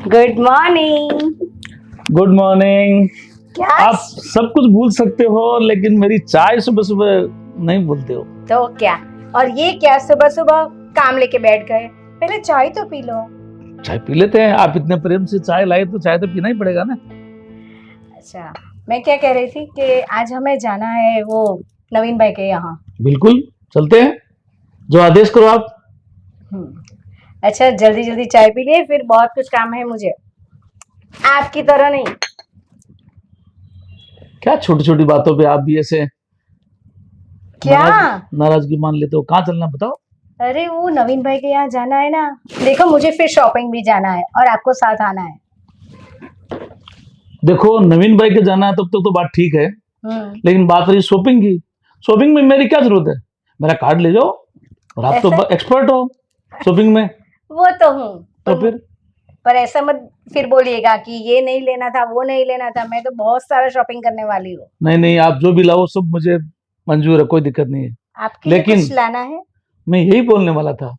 Good morning. Good morning. क्या? आप सब कुछ भूल सकते हो लेकिन मेरी चाय सुबह सुबह नहीं भूलते हो। तो क्या? और ये क्या सुबह सुबह काम लेके बैठ गए? पहले चाय तो पी लो। चाय पी लेते हैं, आप इतने प्रेम से चाय लाए तो चाय तो पीना ही पड़ेगा ना। अच्छा, मैं क्या कह रही थी कि आज हमें जाना है वो नवीन भाई के यहाँ। बिल्कुल चलते हैं, जो आदेश करो आप। अच्छा, जल्दी जल्दी चाय पी लिए, फिर बहुत कुछ काम है मुझे, आपकी तरह नहीं। क्या छोटी छोटी बातों पे आप भी ऐसे क्या? नाराजगी मान लेते हो? कहाँ चलना बताओ। अरे वो नवीन भाई के यहाँ जाना है ना। देखो, मुझे फिर शॉपिंग भी जाना है और आपको साथ आना है। देखो, नवीन भाई के जाना है तब तक तो बात ठीक है, लेकिन बात रही शॉपिंग की। शॉपिंग में मेरी क्या जरूरत है? मेरा कार्ड ले जाओ, और आप तो एक्सपर्ट हो शॉपिंग में। वो तो हूँ, तो फिर पर ऐसा मत फिर बोलिएगा कि ये नहीं लेना था, वो नहीं लेना था। मैं तो बहुत सारा शॉपिंग करने वाली हूँ। नहीं नहीं, आप जो भी लाओ सब मुझे मंजूर है, कोई दिक्कत नहीं है। आपके लिए लेकिन कुछ लाना है? मैं यही बोलने वाला था,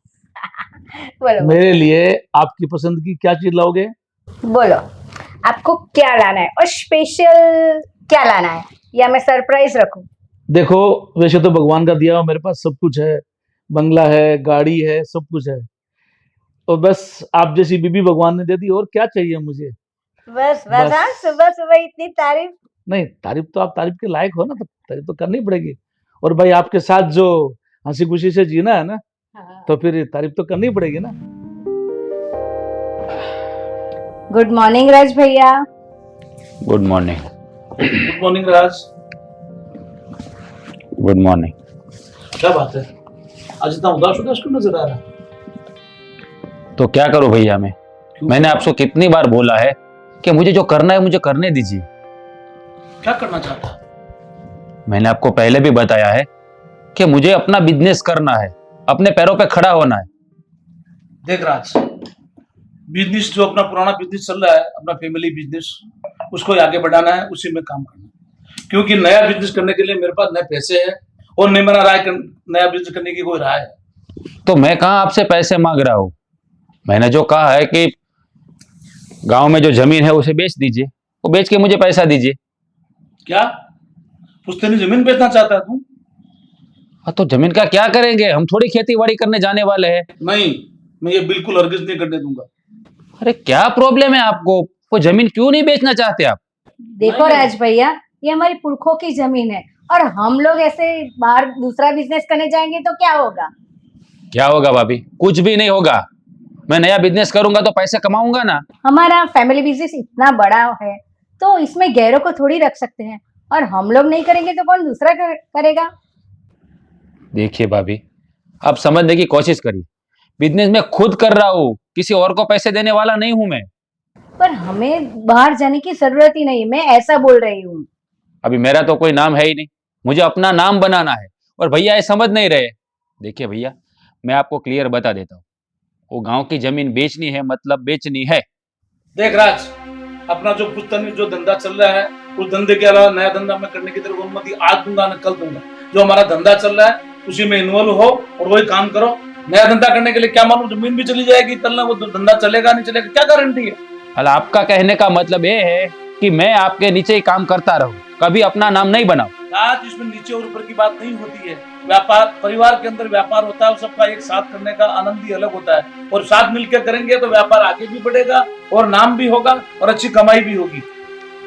बोलो मेरे लिए आपकी पसंद की क्या चीज लाओगे? बोलो, आपको क्या लाना है और स्पेशल क्या लाना है, या मैं सरप्राइज रखूं? देखो, वैसे तो भगवान का दिया हुआ मेरे पास सब कुछ है, बंगला है, गाड़ी है, सब कुछ है। तो बस आप जैसी बीबी भगवान ने दे दी, और क्या चाहिए मुझे? बस बस बस। हाँ, सुबह सुबह इतनी तारीफ। नहीं, तारीफ तो आप तारीफ के लायक हो ना, तो तारीफ तो करनी पड़ेगी। और भाई आपके साथ जो हंसी खुशी से जीना है ना, हाँ। तो फिर तारीफ तो करनी पड़ेगी ना। गुड मॉर्निंग राज भैया। Good morning. Good morning Raj. Good morning. क्या बात है, आज इतना उदास उदास क्यों नजर आ रहा है? तो क्या करूं भैया मैंने आपको कितनी बार बोला है कि मुझे जो करना है मुझे करने दीजिए। क्या करना चाहता? मैंने आपको पहले भी बताया है कि मुझे अपना बिजनेस करना है, अपने पैरों पे खड़ा होना है। देख राज, बिजनेस जो अपना पुराना बिजनेस चल रहा है, अपना फैमिली बिजनेस, उसको आगे बढ़ाना है, उसी में काम करना है। क्योंकि नया बिजनेस करने के लिए मेरे पास नए पैसे है और नहीं मेरा नया बिजनेस करने की कोई राय है। तो मैं कहां आपसे पैसे मांग रहा हूं। मैंने जो कहा है कि गांव में जो जमीन है उसे बेच दीजिए, वो बेच के मुझे पैसा दीजिए। क्या पुश्तैनी जमीन बेचना चाहता है तू? हाँ, तो जमीन का क्या करेंगे, हम थोड़ी खेती बाड़ी करने जाने वाले हैं। नहीं, मैं ये बिल्कुल हरगिज नहीं करने दूंगा। अरे क्या प्रॉब्लम है आपको, वो जमीन क्यों नहीं बेचना चाहते आप? देखो राज भैया, ये हमारी पुरखों की जमीन है और हम लोग ऐसे बाहर दूसरा बिजनेस करने जाएंगे तो क्या होगा? क्या होगा भाभी? कुछ भी नहीं होगा। मैं नया बिजनेस करूंगा तो पैसे कमाऊंगा ना। हमारा फैमिली बिजनेस इतना बड़ा है तो इसमें गैरों को थोड़ी रख सकते हैं, और हम लोग नहीं करेंगे तो कौन दूसरा करेगा? देखिए भाभी, आप समझने की कोशिश करिए। बिजनेस में खुद कर रहा हूँ, किसी और को पैसे देने वाला नहीं हूं मैं। पर हमें बाहर जाने की जरूरत ही नहीं, मैं ऐसा बोल रही हूँ। अभी मेरा तो कोई नाम है ही नहीं, मुझे अपना नाम बनाना है, और भैया ये समझ नहीं रहे। देखिए भैया, मैं आपको क्लियर बता देता हूँ, वो गांव की जमीन बेचनी है मतलब बेचनी है। देख राज, अपना जो पुश्तैनी जो धंधा चल रहा है, उस धंधे के अलावा नया धंधा मैं करने की तेरे को अनुमति आज दूंगा, न कल दूंगा। जो हमारा धंधा चल रहा है उसी में इन्वॉल्व हो और वही काम करो। नया धंधा करने के लिए क्या मालूम जमीन भी चली जाएगी, कल वो धंधा चलेगा नहीं चलेगा, क्या गारंटी है? हल आपका कहने का मतलब ये है कि मैं आपके नीचे ही काम करता रहूं, कभी अपना नाम नहीं बनाऊं? आज इसमें नीचे और ऊपर की बात नहीं होती है। व्यापार, परिवार के अंदर व्यापार होता है, सबका एक साथ करने का आनंद ही अलग होता है, और साथ मिलकर करेंगे तो व्यापार आगे भी बढ़ेगा और नाम भी होगा और अच्छी कमाई भी होगी।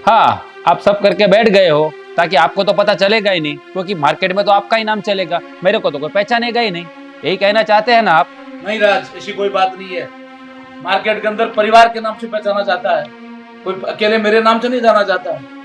हाँ, आप सब करके बैठ गए हो ताकि आपको तो पता चलेगा ही नहीं, क्योंकि मार्केट में तो आपका ही नाम चलेगा, मेरे को तो कोई पहचानेगा ही नहीं। यही कहना चाहते हैं ना आप? नहीं राज, ऐसी कोई बात नहीं है। मार्केट के अंदर परिवार के नाम से पहचाना जाता है, कोई अकेले मेरे नाम से नहीं जाना जाता है।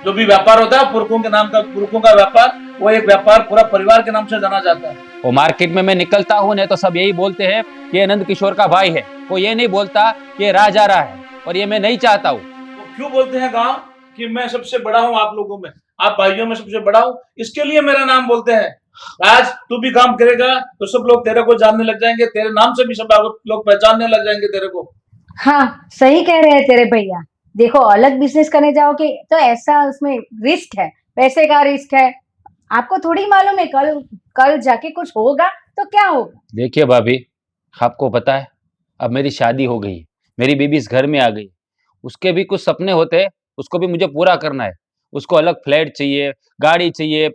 जो भी व्यापार होता है पुरखों के नाम का, पुरखों का व्यापार, वो एक व्यापार पूरा परिवार के नाम से जाना जाता है। वो मार्केट में मैं निकलता हूँ नहीं तो सब यही बोलते हैं कि ये नंद किशोर का भाई है, वो ये नहीं बोलता कि ये राज आ रहा है, और ये मैं नहीं चाहता हूँ। वो क्यों बोलते हैं गांव कि मैं सबसे बड़ा हूँ आप लोगों में, आप भाइयों में सबसे बड़ा हूँ, इसके लिए मेरा नाम बोलते हैं। आज तू भी काम करेगा तो सब लोग तेरे को जानने लग जाएंगे, तेरे नाम से भी सब लोग पहचानने लग जाएंगे तेरे को। हाँ, सही कह रहे हैं तेरे भैया। देखो, अलग बिजनेस करने जाओगे तो ऐसा उसमें रिस्क है, पैसे का रिस्क है। आपको थोड़ी मालूम है कल कल जाके कुछ होगा तो क्या होगा? देखिए भाभी, आपको पता है अब मेरी शादी हो गई, मेरी बीबी इस घर में आ गई, उसके भी कुछ सपने होते हैं, उसको भी मुझे पूरा करना है। उसको अलग फ्लैट चाहिए, गाड़ी चाहिए,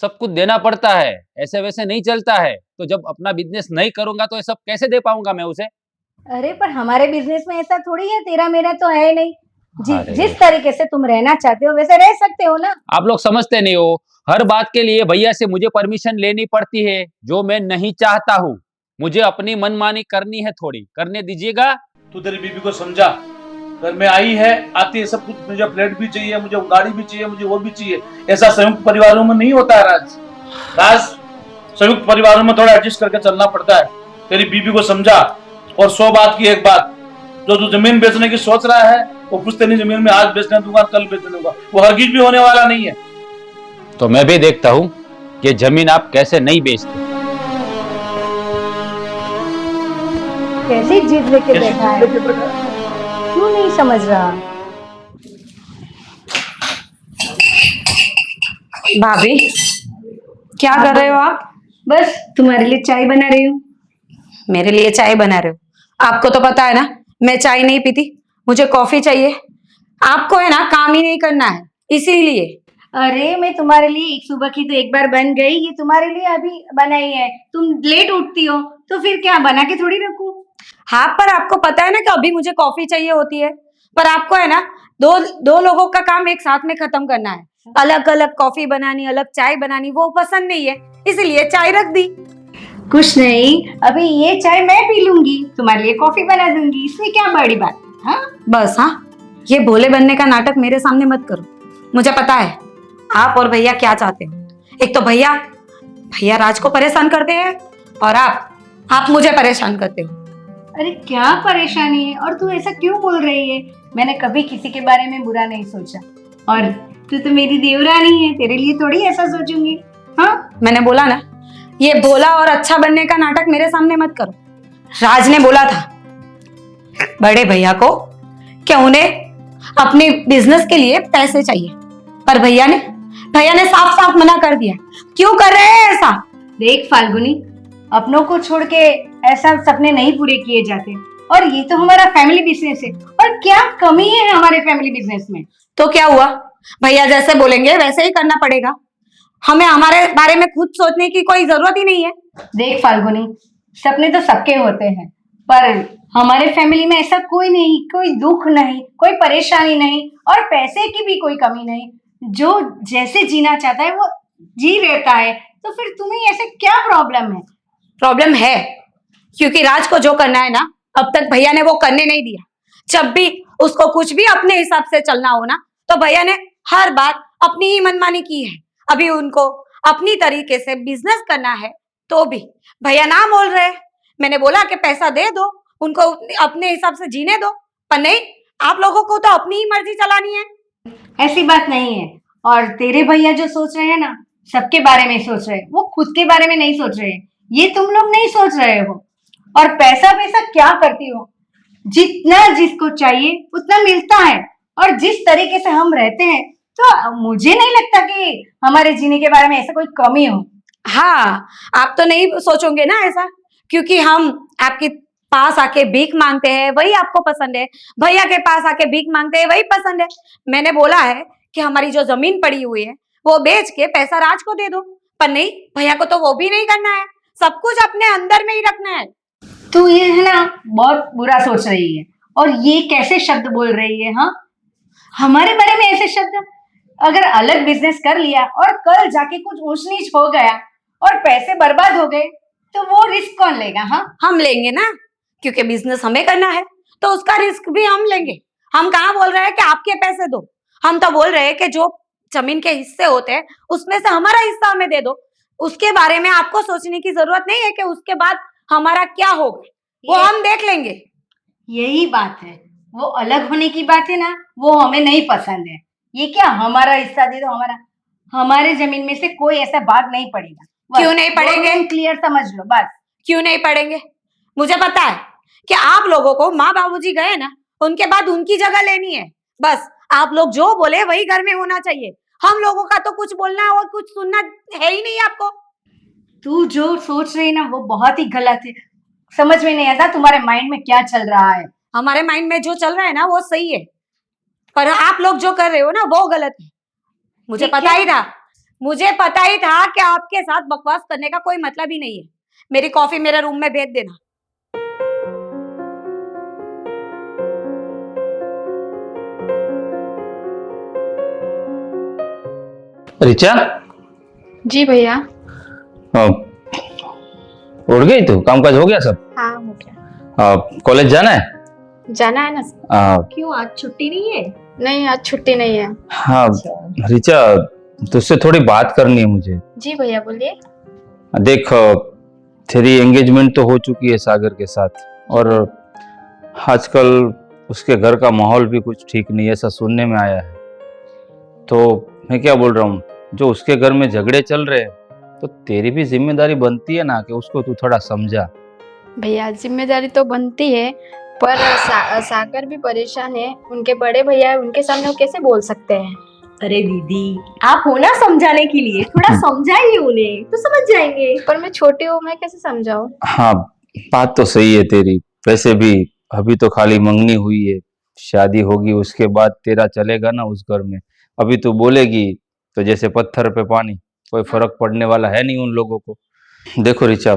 सब कुछ देना पड़ता है, ऐसे वैसे नहीं चलता है। तो जब अपना बिजनेस नहीं करूंगा तो ये सब कैसे दे पाऊंगा मैं उसे? अरे पर हमारे बिजनेस में ऐसा थोड़ी है, तेरा मेरा तो है नहीं। अरे। जिस तरीके से तुम रहना चाहते हो वैसे रह सकते हो ना। आप लोग समझते नहीं हो, हर बात के लिए भैया से मुझे परमिशन लेनी पड़ती है, जो मैं नहीं चाहता हूँ। मुझे अपनी मनमानी करनी है, थोड़ी करने दीजिएगा। तू तेरी बीबी को समझा, घर में आई है, आती है सब कुछ, मुझे फ्लैट भी चाहिए, मुझे गाड़ी भी चाहिए, मुझे वो भी चाहिए। ऐसा संयुक्त परिवारों में नहीं होता है राज। संयुक्त परिवारों में थोड़ा एडजस्ट करके चलना पड़ता है। तेरी बीबी को समझा। और 100 बात की एक बात, जो तू जमीन बेचने की सोच रहा है, वो पुश्तैनी जमीन में आज बेचने दूंगा, कल बेचने दूंगा, वो हरगिज भी होने वाला नहीं है। तो मैं भी देखता हूँ कि जमीन आप कैसे नहीं बेचते। कैसी जिद लेके बैठा है, क्यों नहीं समझ रहा? भाभी क्या कर रहे हो आप? बस तुम्हारे लिए चाय बना रही हूँ। मेरे लिए चाय बना रहे हो? आपको तो पता है ना मैं चाय नहीं पीती, मुझे कॉफी चाहिए। आपको है ना काम ही नहीं करना है, इसीलिए। अरे मैं तुम्हारे लिए एक सुबह की तो एक बार बन गई, ये तुम्हारे लिए अभी बनाई है। तुम लेट उठती हो तो फिर क्या बना के थोड़ी रखूं? हाँ पर आपको पता है ना कि अभी मुझे कॉफी चाहिए होती है, पर आपको है ना दो लोगों का काम एक साथ में खत्म करना है। अलग अलग कॉफी बनानी, अलग चाय बनानी वो पसंद नहीं है, इसलिए चाय रख दी। कुछ नहीं, अभी ये चाय मैं पी लूंगी, तुम्हारे लिए कॉफी बना दूंगी, इसमें क्या बड़ी बात है? हाँ बस हाँ, ये भोले बनने का नाटक मेरे सामने मत करो। मुझे पता है आप और भैया क्या चाहते हो। एक तो भैया राज को परेशान करते हैं और आप मुझे परेशान करते हो। अरे क्या परेशानी है और तू ऐसा क्यों बोल रही है? मैंने कभी किसी के बारे में बुरा नहीं सोचा, और तू तो मेरी देवरानी है, तेरे लिए थोड़ी ऐसा सोचूंगी। हाँ मैंने बोला ना, ये भोला और अच्छा बनने का नाटक मेरे सामने मत करो। राज ने बोला था बड़े भैया को कि उन्हें अपने बिजनेस के लिए पैसे चाहिए, पर भैया ने साफ साफ मना कर दिया। क्यों कर रहे हैं ऐसा? देख फाल्गुनी, अपनों को छोड़ के ऐसा सपने नहीं पूरे किए जाते, और ये तो हमारा फैमिली बिजनेस है, और क्या कमी है हमारे फैमिली बिजनेस में? तो क्या हुआ, भैया जैसे बोलेंगे वैसे ही करना पड़ेगा। हमें हमारे बारे में खुद सोचने की कोई जरूरत ही नहीं है। देख फाल्गुनी, सपने तो सबके होते हैं, पर हमारे फैमिली में ऐसा कोई नहीं, कोई दुख नहीं, कोई परेशानी नहीं, और पैसे की भी कोई कमी नहीं। जो जैसे जीना चाहता है वो जी रहता है, तो फिर तुम्हें ऐसे क्या प्रॉब्लम है? प्रॉब्लम है क्योंकि राज को जो करना है ना, अब तक भैया ने वो करने नहीं दिया। जब भी उसको कुछ भी अपने हिसाब से चलना हो ना, तो भैया ने हर बार अपनी ही मनमानी की है। अभी उनको अपनी तरीके से बिजनेस करना है तो भी भैया ना बोल रहे। मैंने बोला कि पैसा दे दो, उनको अपने हिसाब से जीने दो, पर नहीं, आप लोगों को तो अपनी ही मर्जी चलानी है। ऐसी बात नहीं है। और तेरे भैया जो सोच रहे हैं ना, सबके बारे में सोच रहे हैं, वो खुद के बारे में नहीं सोच रहे हैं। ये तुम लोग नहीं सोच रहे हो। और पैसा क्या करती हो? जितना जिसको चाहिए उतना मिलता है, और जिस तरीके से हम रहते हैं, तो मुझे नहीं लगता कि हमारे जीने के बारे में ऐसा कोई कमी हो। हाँ, आप तो नहीं सोचोगे ना ऐसा, क्योंकि हम आपके पास आके भीख मांगते हैं वही आपको पसंद है, भैया के पास आके भीख मांगते हैं वही पसंद है। मैंने बोला है कि हमारी जो जमीन पड़ी हुई है वो बेच के पैसा राज को दे दो, पर नहीं, भैया को तो वो भी नहीं करना है, सब कुछ अपने अंदर में ही रखना है। तू ये है ना बहुत बुरा सोच रही है, और ये कैसे शब्द बोल रही है? हाँ, हमारे बारे में ऐसे शब्द? अगर अलग बिजनेस कर लिया और कल जाके कुछ ऊंच नीच हो गया और पैसे बर्बाद हो गए, तो वो रिस्क कौन लेगा? हाँ, हम लेंगे ना, क्योंकि बिजनेस हमें करना है तो उसका रिस्क भी हम लेंगे। हम कहाँ बोल रहे हैं कि आपके पैसे दो, हम तो बोल रहे हैं कि जो जमीन के हिस्से होते हैं उसमें से हमारा हिस्सा हमें दे दो। उसके बारे में आपको सोचने की जरूरत नहीं है कि उसके बाद हमारा क्या होगा, वो हम देख लेंगे। यही बात है, वो अलग होने की बात है ना, वो हमें नहीं पसंद है। ये क्या हमारा हिस्सा दे दो, हमारे जमीन में से कोई ऐसा भाग नहीं पड़ेगा। क्यों नहीं पड़ेंगे? क्लियर समझ लो बस। क्यों नहीं पड़ेंगे? मुझे पता है कि आप लोगों को माँ बाबूजी गए ना, उनके बाद उनकी जगह लेनी है। बस आप लोग जो बोले वही घर में होना चाहिए। हम लोगों का तो कुछ बोलना और कुछ सुनना है ही नहीं आपको। तू जो सोच रही ना वो बहुत ही गलत है। समझ में नहीं आता तुम्हारे माइंड में क्या चल रहा है। हमारे माइंड में जो चल रहा है ना वो सही है, पर आप लोग जो कर रहे हो ना वो गलत है। मुझे ठीक पता है। ही था, मुझे पता ही था कि आपके साथ बकवास करने का कोई मतलब ही नहीं है। मेरी कॉफी मेरे रूम में भेज देना। रिचा, जी भैया। हाँ, उठ गई तू? कामकाज हो गया सब? हाँ हो गया। कॉलेज जाना है? जाना है ना? क्यों आज छुट्टी नहीं है? नहीं आज छुट्टी नहीं है। हाँ रिचा, तुझसे थोड़ी बात करनी है मुझे। जी भैया बोलिए। देख, तेरी एंगेजमेंट तो हो चुकी है सागर के साथ, और आजकल उसके घर का माहौल भी कुछ ठीक नहीं है, ऐसा सुनने में आया है। तो मैं क्या बोल रहा हूँ, जो उसके घर में झगड़े चल रहे हैं, तो तेरी भी जिम्मेदारी बनती है ना कि उसको तू थोड़ा समझा। भैया जिम्मेदारी तो बनती है, पर सागर भी परेशान है। उनके बड़े भैया है, उनके सामने वो कैसे बोल सकते हैं? अरे दीदी, आप हो ना समझाने के लिए, थोड़ा समझाइए उन्हें तो समझ जाएंगे। पर मैं छोटी हूँ, मैं कैसे समझाऊं? हाँ, बात तो सही है तेरी। वैसे भी अभी तो खाली मंगनी हुई है, शादी होगी उसके बाद तेरा चलेगा ना उस घर में। अभी तू बोलेगी तो जैसे पत्थर पे पानी, कोई फर्क पड़ने वाला है नहीं उन लोगों को। देखो रिचा,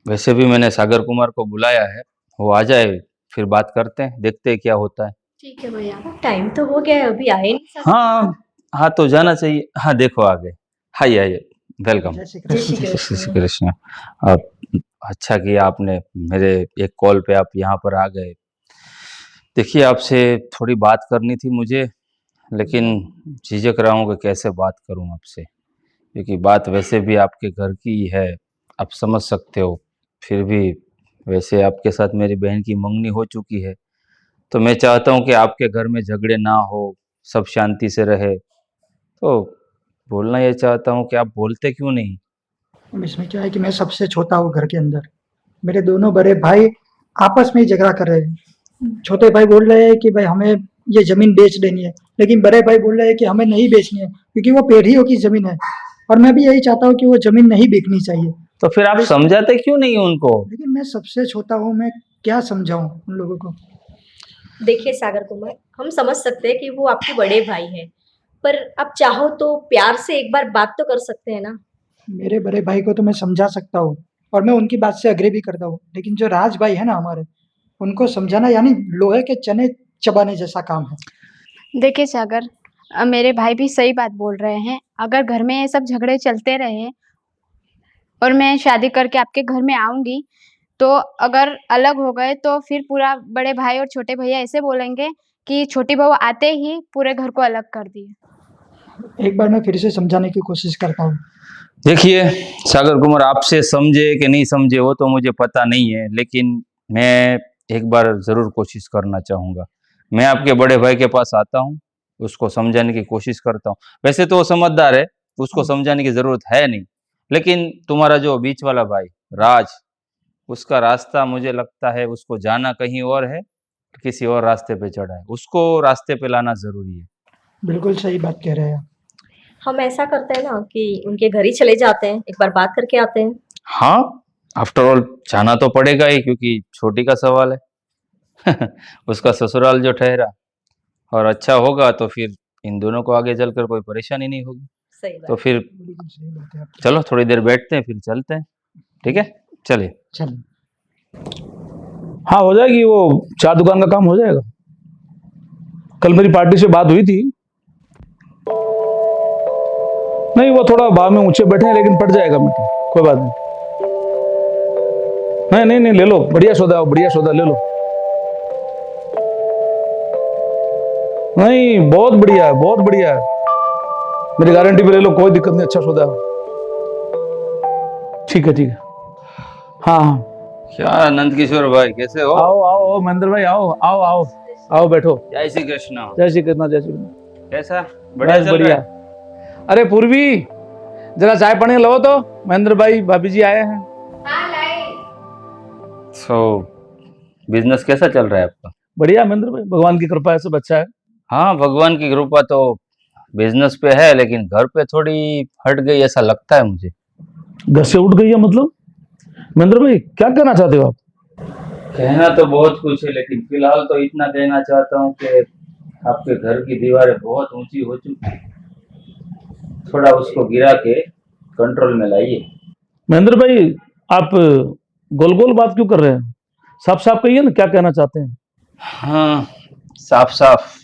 वैसे भी मैंने सागर कुमार को बुलाया है, वो आ जाए फिर बात करते हैं, देखते हैं क्या होता है। ठीक है भैया। टाइम तो हो गया है, अभी आए नहीं सब। हाँ हाँ, तो जाना चाहिए। हाँ देखो आ गए। आइए आइए, वेलकम। जय श्री कृष्ण। श्री कृष्ण। आप अच्छा किया आपने, मेरे एक कॉल पे आप यहाँ पर आ गए। देखिए, आपसे थोड़ी बात करनी थी मुझे, लेकिन झिझक रहा हूँ कि कैसे बात करूँ आपसे, क्योंकि बात वैसे भी आपके घर की ही है, आप समझ सकते हो। फिर भी वैसे आपके साथ मेरी बहन की मंगनी हो चुकी है, तो मैं चाहता हूँ कि आपके घर में झगड़े ना हो, सब शांति से रहे। तो बोलना ये चाहता हूँ कि आप बोलते क्यों नहीं? अब इसमें क्या है कि मैं सबसे छोटा हूँ घर के अंदर। मेरे दोनों बड़े भाई आपस में ही झगड़ा कर रहे हैं। छोटे भाई बोल रहे हैं कि भाई हमें ये जमीन बेच देनी है, लेकिन बड़े भाई बोल रहे हैं कि हमें नहीं बेचनी है क्योंकि वो पीढ़ियों की जमीन है, और मैं भी यही चाहता हूँ कि वो जमीन नहीं बिकनी चाहिए। तो फिर आप समझाते क्यों नहीं उनको? लेकिन मैं सबसे छोटा हूँ, मैं क्या समझाऊँ उन लोगों को। देखिए सागर कुमार, हम समझ सकते हैं कि वो आपके बड़े भाई हैं, पर आप चाहो तो प्यार से एक बार बात तो कर सकते हैं ना। मेरे बड़े भाई को तो मैं समझा सकता हूँ और मैं उनकी बात से अग्री भी करता हूँ, लेकिन जो राज भाई है ना हमारे, उनको समझाना यानी लोहे के चने चबाने जैसा काम है। देखिए सागर, मेरे भाई भी सही बात बोल रहे हैं। अगर घर में ये सब झगड़े चलते रहे और मैं शादी करके आपके घर में आऊंगी, तो अगर अलग हो गए तो फिर पूरा बड़े भाई और छोटे भैया ऐसे बोलेंगे कि छोटी बहू आते ही पूरे घर को अलग कर दिया। एक बार मैं फिर से समझाने की कोशिश करता हूँ। देखिए सागर कुमार, आपसे समझे कि नहीं समझे वो तो मुझे पता नहीं है, लेकिन मैं एक बार ज़रूर कोशिश करना चाहूँगा। मैं आपके बड़े भाई के पास आता हूँ, उसको समझाने की कोशिश करता हूँ। वैसे तो वो समझदार है, उसको समझाने की ज़रूरत है नहीं, लेकिन तुम्हारा जो बीच वाला भाई राज, उसका रास्ता मुझे लगता है उसको जाना कहीं और है, किसी और रास्ते पे चढ़ा है। उसको रास्ते पे लाना ज़रूरी है। बिल्कुल सही बात कह रहे हैं। हम ऐसा करते हैं ना कि उनके घर ही चले जाते हैं, एक बार बात करके आते हैं। हाँ, आफ्टर ऑल जाना तो पड़ेगा ही, क्योंकि छोटी का सवाल है। उसका ससुराल जो ठहरा, और अच्छा होगा तो फिर इन दोनों को आगे चलकर कोई परेशानी नहीं होगी। सही बात। तो फिर बिल्कुल सही बात है आपकी। चलो थोड़ी देर बैठते हैं, फिर चलते हैं। ठीक है, चलिए। चलो। हाँ हो जाएगी, वो 4 दुकान का काम हो जाएगा। कल मेरी पार्टी से बात हुई थी, नहीं वो थोड़ा भाव में ऊंचे बैठे हैं, लेकिन पड़ जाएगा मीटिंग, कोई बात नहीं। नहीं नहीं, ले लो, बढ़िया सौदा, बढ़िया सौदा ले लो। नहीं बहुत बढ़िया है, बहुत बढ़िया है, मेरी गारंटी पे ले लो, कोई दिक्कत नहीं, अच्छा सौदा है। ठीक है ठीक है। हाँ हाँ, क्या नंद किशोर भाई, कैसे हो? आओ आओ आओ महेंद्र भाई, आओ आओ आओ आओ, बैठो। जय श्री कृष्ण। जय श्री कृष्ण, जय श्री कृष्ण। कैसा? बढ़िया बस चल बढ़िया। रहा है? अरे पूर्वी, जरा चाय पानी लो तो, महेंद्र भाई भाभी जी आए हैं। तो बिजनेस कैसा चल रहा है आपका? बढ़िया महेंद्र भाई, भगवान की कृपा है, सब अच्छा है। हाँ, भगवान की कृपा तो बिजनेस पे है, लेकिन घर पे थोड़ी हट गई ऐसा लगता है मुझे। घर से उठ गई है मतलब? महेंद्र भाई क्या कहना चाहते हो आप? कहना तो बहुत कुछ है, लेकिन फिलहाल तो इतना कहना चाहता हूँ कि आपके घर की दीवारें बहुत ऊंची हो चुकी हैं, थोड़ा उसको गिरा के कंट्रोल में लाइए। महेंद्र भाई, आप गोल गोल बात क्यों कर रहे हैं? साफ साफ कहिए ना, क्या कहना चाहते हैं? हाँ, साफ साफ।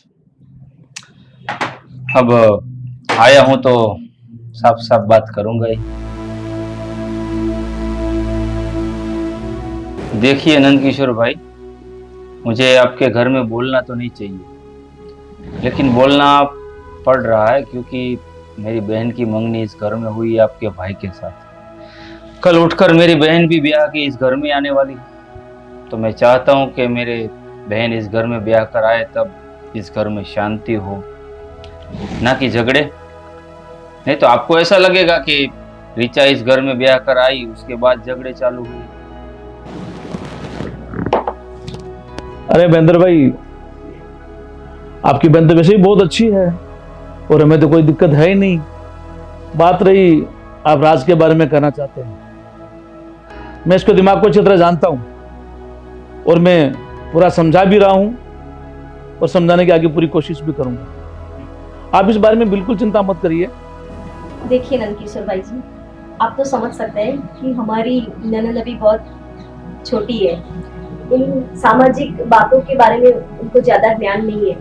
अब आया हूं तो साफ साफ बात करूंगा ही। देखिए नंदकिशोर भाई, मुझे आपके घर में बोलना तो नहीं चाहिए, लेकिन बोलना पड़ रहा है क्योंकि मेरी बहन की मंगनी इस घर में हुई है आपके भाई के साथ। कल उठकर मेरी बहन भी ब्याह की इस घर में आने वाली है, तो मैं चाहता हूं कि मेरे बहन इस घर में ब्याह कर आए, तब इस घर में शांति हो, ना कि झगड़े। नहीं तो आपको ऐसा लगेगा कि ऋचा इस घर में ब्याह कर आई, उसके बाद झगड़े चालू हुए। अरे महेंद्र भाई, आपकी बहन तो वैसे ही बहुत अच्छी है और हमें तो कोई दिक्कत है ही नहीं। बात रही आप राज के बारे में कहना चाहते हैं, मैं इसके दिमाग को अच्छी तरह जानता हूं और मैं पूरा समझा भी रहा हूं और समझाने की आगे पूरी कोशिश भी करूंगा। आप इस बारे में बिल्कुल चिंता मत करिए। देखिए नंदकिशोर भाई जी, आप तो समझ सकते हैं कि हमारी ननद अभी बहुत छोटी है, इन सामाजिक बातों के बारे में उनको ज्यादा ज्ञान नहीं है,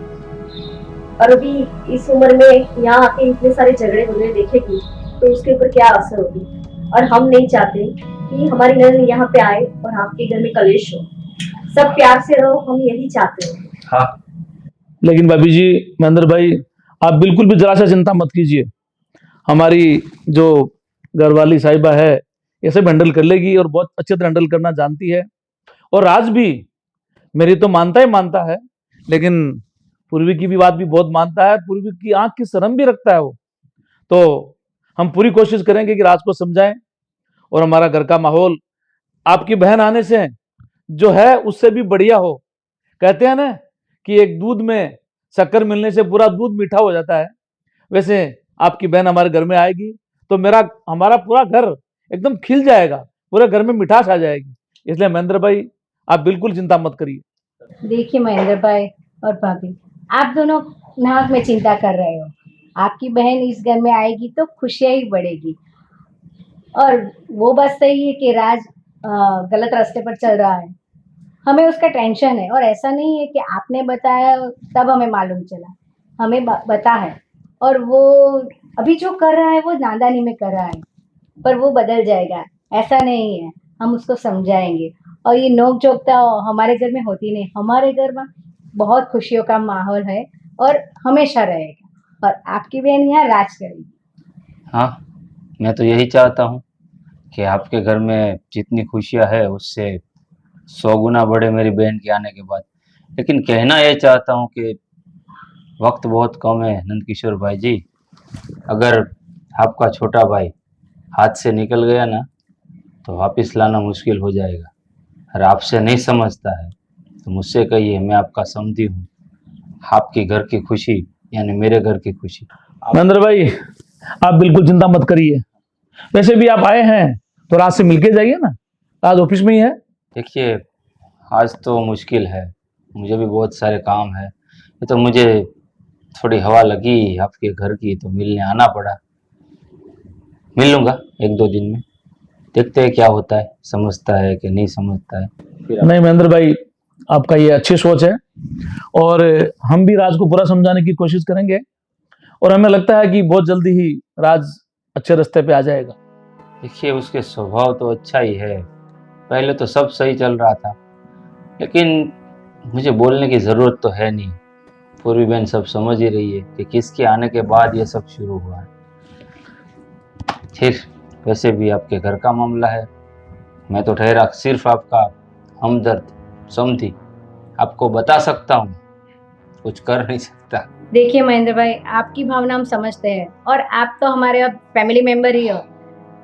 और अभी इस उम्र में यहाँ आके इतने सारे झगड़े वगड़े देखेगी तो उसके ऊपर क्या असर होगी। और हम नहीं चाहते कि हमारी ननद यहाँ पे आए और आपके घर में कलेश हो। सब प्यार से रहो, हम यही चाहते हैं। हाँ, लेकिन भाभी जी, महेंद्र भाई, आप बिल्कुल भी जरा सा चिंता मत कीजिए। हमारी जो घरवाली साहिबा है ये सब हैंडल कर लेगी और बहुत अच्छे तरह हैंडल करना जानती है। और राज भी मेरी तो मानता ही मानता है, लेकिन पूर्वी की भी बात भी बहुत मानता है। पूर्वी की आंख की शर्म भी रखता है वो। तो हम पूरी कोशिश करेंगे कि राज को समझाएं और हमारा घर का माहौल आपकी बहन आने से जो है उससे भी बढ़िया हो। कहते हैं ना कि एक दूध में शक्कर मिलने से पूरा दूध मीठा हो जाता है, वैसे आपकी बहन हमारे घर में आएगी तो हमारा पूरा घर एकदम खिल जाएगा, पूरे घर में मिठास आ जाएगी। इसलिए महेंद्र भाई, आप बिल्कुल चिंता मत करिए। देखिए महेंद्र भाई और भाभी, आप दोनों नाक में चिंता कर रहे हो। आपकी बहन इस घर में आएगी तो खुशियां ही बढ़ेगी। और वो बात सही है कि राज गलत रास्ते पर चल रहा है, हमें उसका टेंशन है। और ऐसा नहीं है कि आपने बताया तब हमें मालूम चला, हमें बता है। और वो अभी जो कर रहा है वो नादानी में कर रहा है, पर वो बदल जाएगा, ऐसा नहीं है। हम उसको समझाएंगे। और ये नोक झोंक तो हमारे घर में होती नहीं, हमारे घर में बहुत खुशियों का माहौल है और हमेशा रहेगा। और आपकी बहन यहाँ राज करेगी। हाँ, मैं तो यही चाहता हूँ कि आपके घर में जितनी खुशियाँ है उससे 100 गुना बढ़े मेरी बहन के आने के बाद। लेकिन कहना ये चाहता हूँ कि वक्त बहुत कम है नंदकिशोर भाई जी। अगर आपका छोटा भाई हाथ से निकल गया ना तो वापस लाना मुश्किल हो जाएगा। और आपसे नहीं समझता है तो मुझसे कहिए, मैं आपका समझी हूँ। आपके घर की खुशी यानी मेरे घर की खुशी। महेंद्र भाई, आप बिल्कुल चिंता मत करिए। वैसे भी आप आए हैं तो रात से मिलके जाइए ना, आज ऑफिस में ही है। देखिए, आज तो मुश्किल है, मुझे भी बहुत सारे काम है। ये तो मुझे थोड़ी हवा लगी आपके घर की तो मिलने आना पड़ा। मिल लूँगा 1-2 दिन में, देखते हैं क्या होता है, समझता है कि नहीं समझता है। नहीं महेंद्र भाई, आपका ये अच्छी सोच है और हम भी राज को पूरा समझाने की कोशिश करेंगे और हमें लगता है कि बहुत जल्दी ही राज अच्छे रास्ते पे आ जाएगा। देखिए, उसके स्वभाव तो अच्छा ही है, पहले तो सब सही चल रहा था, लेकिन मुझे बोलने की ज़रूरत तो है नहीं। पूर्वी बहन सब समझ ही रही है कि किसके आने के बाद ये सब शुरू हुआ है। फिर वैसे भी आपके घर का मामला है, मैं तो ठहरा सिर्फ आपका हमदर्द समझी, आपको बता सकता हूँ, कुछ कर नहीं सकता। देखिए महेंद्र भाई, आपकी भावना हम समझते हैं और आप तो हमारे अब फैमिली मेंबर ही हो,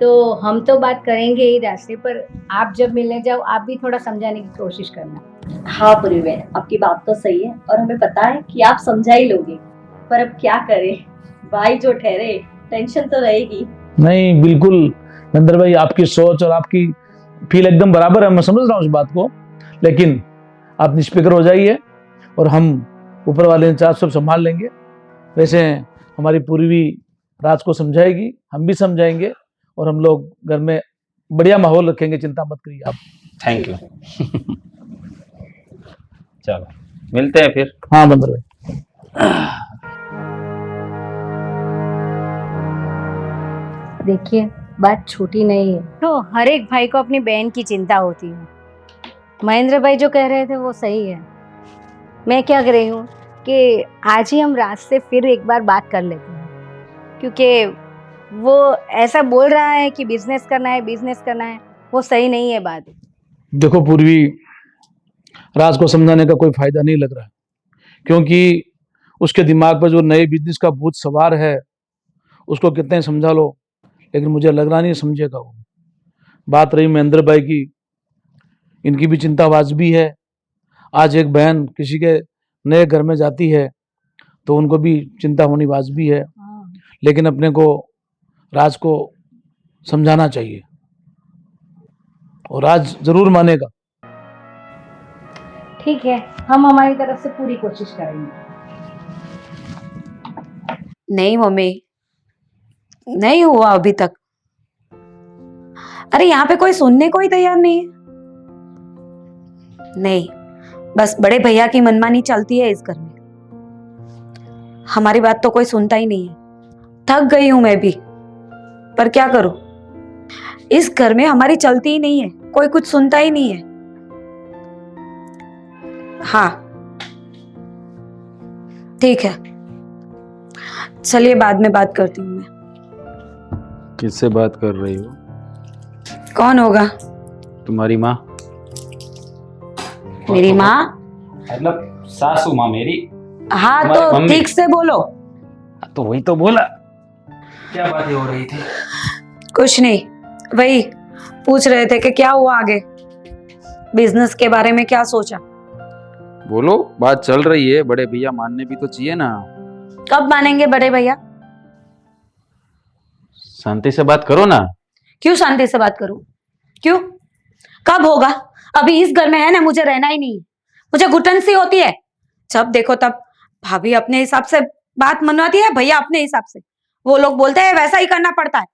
तो हम तो बात करेंगे ही रास्ते पर। आप जब मिलने जाओ आप भी थोड़ा समझाने की कोशिश करना। हाँ पूरी बहन, आपकी बात तो सही है और हमें पता है कि आप समझा ही लोगे, पर अब क्या करें, भाई जो ठहरे, टेंशन तो रहेगी। नहीं बिल्कुल महेंद्र भाई, आपकी सोच और आपकी फील एकदम बराबर है, मैं समझ रहा हूँ इस बात को। लेकिन आप निष्फिक्र हो जाइए और हम ऊपर वाले इंचार्ज सब संभाल लेंगे। वैसे हमारी पूर्वी राज को समझाएगी, हम भी समझाएंगे और हम लोग घर में बढ़िया माहौल रखेंगे, चिंता मत करिए आप। Thank you. चलो मिलते हैं फिर। हाँ बंदर भाई। देखिए बात छोटी नहीं है, तो हर एक भाई को अपनी बहन की चिंता होती है। महेंद्र भाई जो कह रहे थे वो सही है। मैं क्या कर रही हूँ कि आज ही हम राज से फिर एक बार बात कर लेते हैं, क्योंकि वो ऐसा बोल रहा है कि बिजनेस करना है, बिजनेस करना है, वो सही नहीं है बात। देखो पूर्वी, राज को समझाने का कोई फायदा नहीं लग रहा, क्योंकि उसके दिमाग पर जो नए बिजनेस का भूत सवार है, उसको कितने समझा लो लेकिन मुझे लग रहा नहीं समझेगा वो। बात रही महेंद्र भाई की, इनकी भी चिंता वाजिबी है। आज एक बहन किसी के नए घर में जाती है तो उनको भी चिंता होनी वाजिबी है, लेकिन अपने को राज को समझाना चाहिए और राज जरूर मानेगा। ठीक है, हम हमारी तरफ से पूरी कोशिश करेंगे। नहीं मम्मी, नहीं हुआ अभी तक। अरे यहाँ पे कोई सुनने को ही तैयार नहीं है। नहीं, बस बड़े भैया की मनमानी चलती है इस घर में। हमारी बात तो कोई सुनता ही नहीं है। थक गई हूं मैं भी, पर क्या करूं, इस घर में हमारी चलती ही नहीं है, कोई कुछ सुनता ही नहीं है। हाँ ठीक है, चलिए बाद में बात करती हूँ मैं। किससे बात कर रही हो? कौन होगा? तुम्हारी माँ। मेरी माँ? मतलब सासू माँ मेरी। हाँ तुम्हारी तो मम्मी। ठीक से बोलो। तो वही तो बोला। क्या बातें हो रही थी? कुछ नहीं, वही पूछ रहे थे कि क्या हुआ आगे, बिजनेस के बारे में क्या सोचा। बोलो, बात चल रही है, बड़े भैया मानने भी तो चाहिए ना। कब मानेंगे बड़े भैया? शांति से बात करो ना। क्यों शांति से बात करूं? क्यों? कब होगा? अभी इस घर में है ना, मुझे रहना ही नहीं है। मुझे घुटन सी होती है, जब देखो तब भाभी अपने हिसाब से बात मनवाती है, भैया अपने हिसाब से। वो लोग बोलते हैं वैसा ही करना पड़ता है।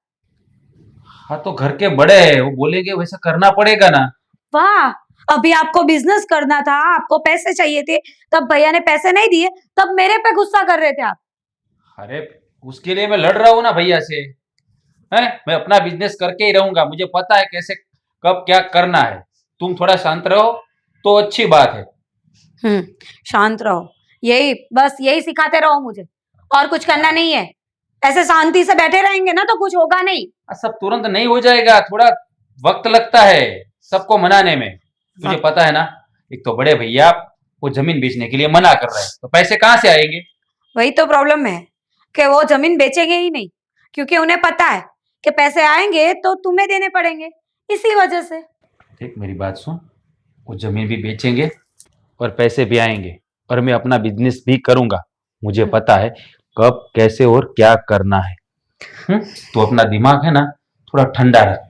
हाँ तो घर के बड़े हैं, वो बोलेंगे वैसा करना पड़ेगा ना। वाह, अभी आपको बिजनेस करना था, आपको पैसे चाहिए थे, तब भैया ने पैसे नहीं दिए, तब मेरे पे गुस्सा कर रहे थे आप। अरे उसके लिए मैं लड़ रहा हूँ ना भैया से। हैं? मैं अपना बिजनेस करके ही रहूंगा, मुझे पता है कैसे कब क्या करना है। तुम थोड़ा शांत रहो तो अच्छी बात है। शांत रहो, यही बस यही सिखाते रहो मुझे, और कुछ करना नहीं है। ऐसे शांति से बैठे रहेंगे ना तो कुछ होगा नहीं। सब तुरंत नहीं हो जाएगा, थोड़ा वक्त लगता है सबको मनाने में। तुझे पता है ना, एक तो बड़े भैया वो जमीन बेचने के लिए मना कर रहे हैं, तो पैसे कहाँ से आएंगे? वही तो प्रॉब्लम है कि वो जमीन बेचेंगे ही नहीं, क्योंकि उन्हें पता है कि पैसे आएंगे तो तुम्हें देने पड़ेंगे, इसी वजह से। देख मेरी बात सुन, वो जमीन भी बेचेंगे और पैसे भी आएंगे और मैं अपना बिजनेस भी करूंगा। मुझे पता है कब कैसे और क्या करना है। तो अपना दिमाग है ना थोड़ा ठंडा रख।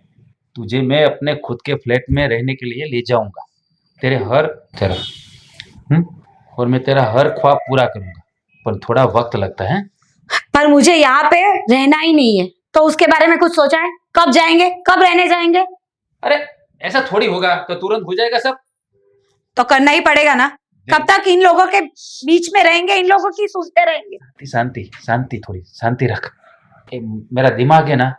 तुझे मैं अपने खुद के फ्लैट में रहने के लिए ले जाऊंगा, और मैं तेरा हर ख्वाब पूरा करूंगा, पर थोड़ा वक्त लगता है। पर मुझे यहाँ पे रहना ही नहीं है, तो उसके बारे में कुछ सोचा है? कब जाएंगे, कब रहने जाएंगे? अरे ऐसा थोड़ी होगा तो तुरंत हो जाएगा सब। तो करना ही पड़ेगा ना। कब तक इन लोगों के बीच में रहेंगे, इन लोगों की सुनते रहेंगे? शांति शांति, थोड़ी शांति रख। मेरा दिमाग है ना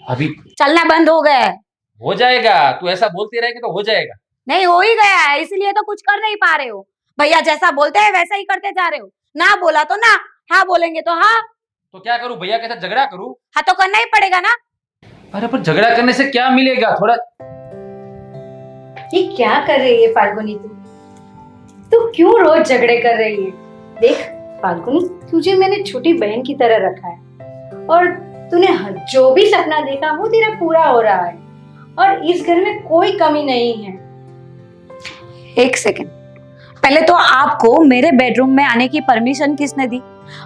अभी चलना बंद हो गया है। हो जाएगा, तू ऐसा बोलती रहेगी तो हो जाएगा। नहीं, हो ही गया है, इसलिए तो कुछ कर नहीं पा रहे हो। भैया जैसा बोलते हैं वैसा ही करते जा रहे हो। ना बोला तो ना, हाँ बोलेंगे तो हाँ। तो क्या करूं, भैया के साथ झगड़ा करूं? हाँ तो करना ही पड़ेगा ना। अरे पर झगड़ा करने से क्या मिलेगा? थोड़ा ये क्या कर रही है फाल्गुनी? तू क्यों रोज झगड़े कर रही है? देख फाल्गुनी, तुझे मैंने छोटी बहन की तरह रखा है और तूने जो भी सपना देखा वो तेरा पूरा हो रहा है और इस घर में कोई कमी नहीं है। एक सेकंड, पहले तो आपको मेरे बेडरूम में आने की परमिशन किसने दी?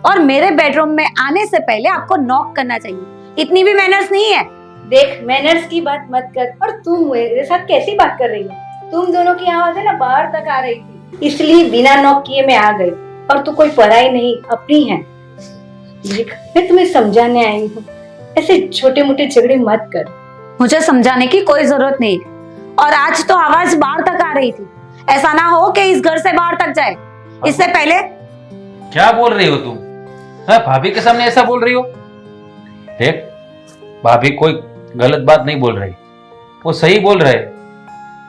और मेरे बेडरूम में आने से पहले आपको नॉक करना चाहिए। इतनी भी मैनर्स नहीं है। देख, मैनर्स की बात मत कर। और तू मेरे साथ कैसी बात कर रही है? तुम दोनों की आवाज है ना बाहर तक आ रही थी। इसलिए बिना नॉक किए मैं आ गई, और तू कोई पराई नहीं, अपनी है। देख, मैं तुम्हें समझाने आई हूँ, ऐसे छोटे मोटे झगड़े मत कर। मुझे समझाने की कोई जरूरत नहीं है। और आज तो आवाज बाहर तक आ रही थी, ऐसा ना हो कि इस घर से बाहर तक जाए। इससे पहले क्या बोल रही हो तुम? हाँ, भाभी के सामने ऐसा बोल रही हो? देख, भाभी कोई गलत बात नहीं बोल रही, वो सही बोल रहे।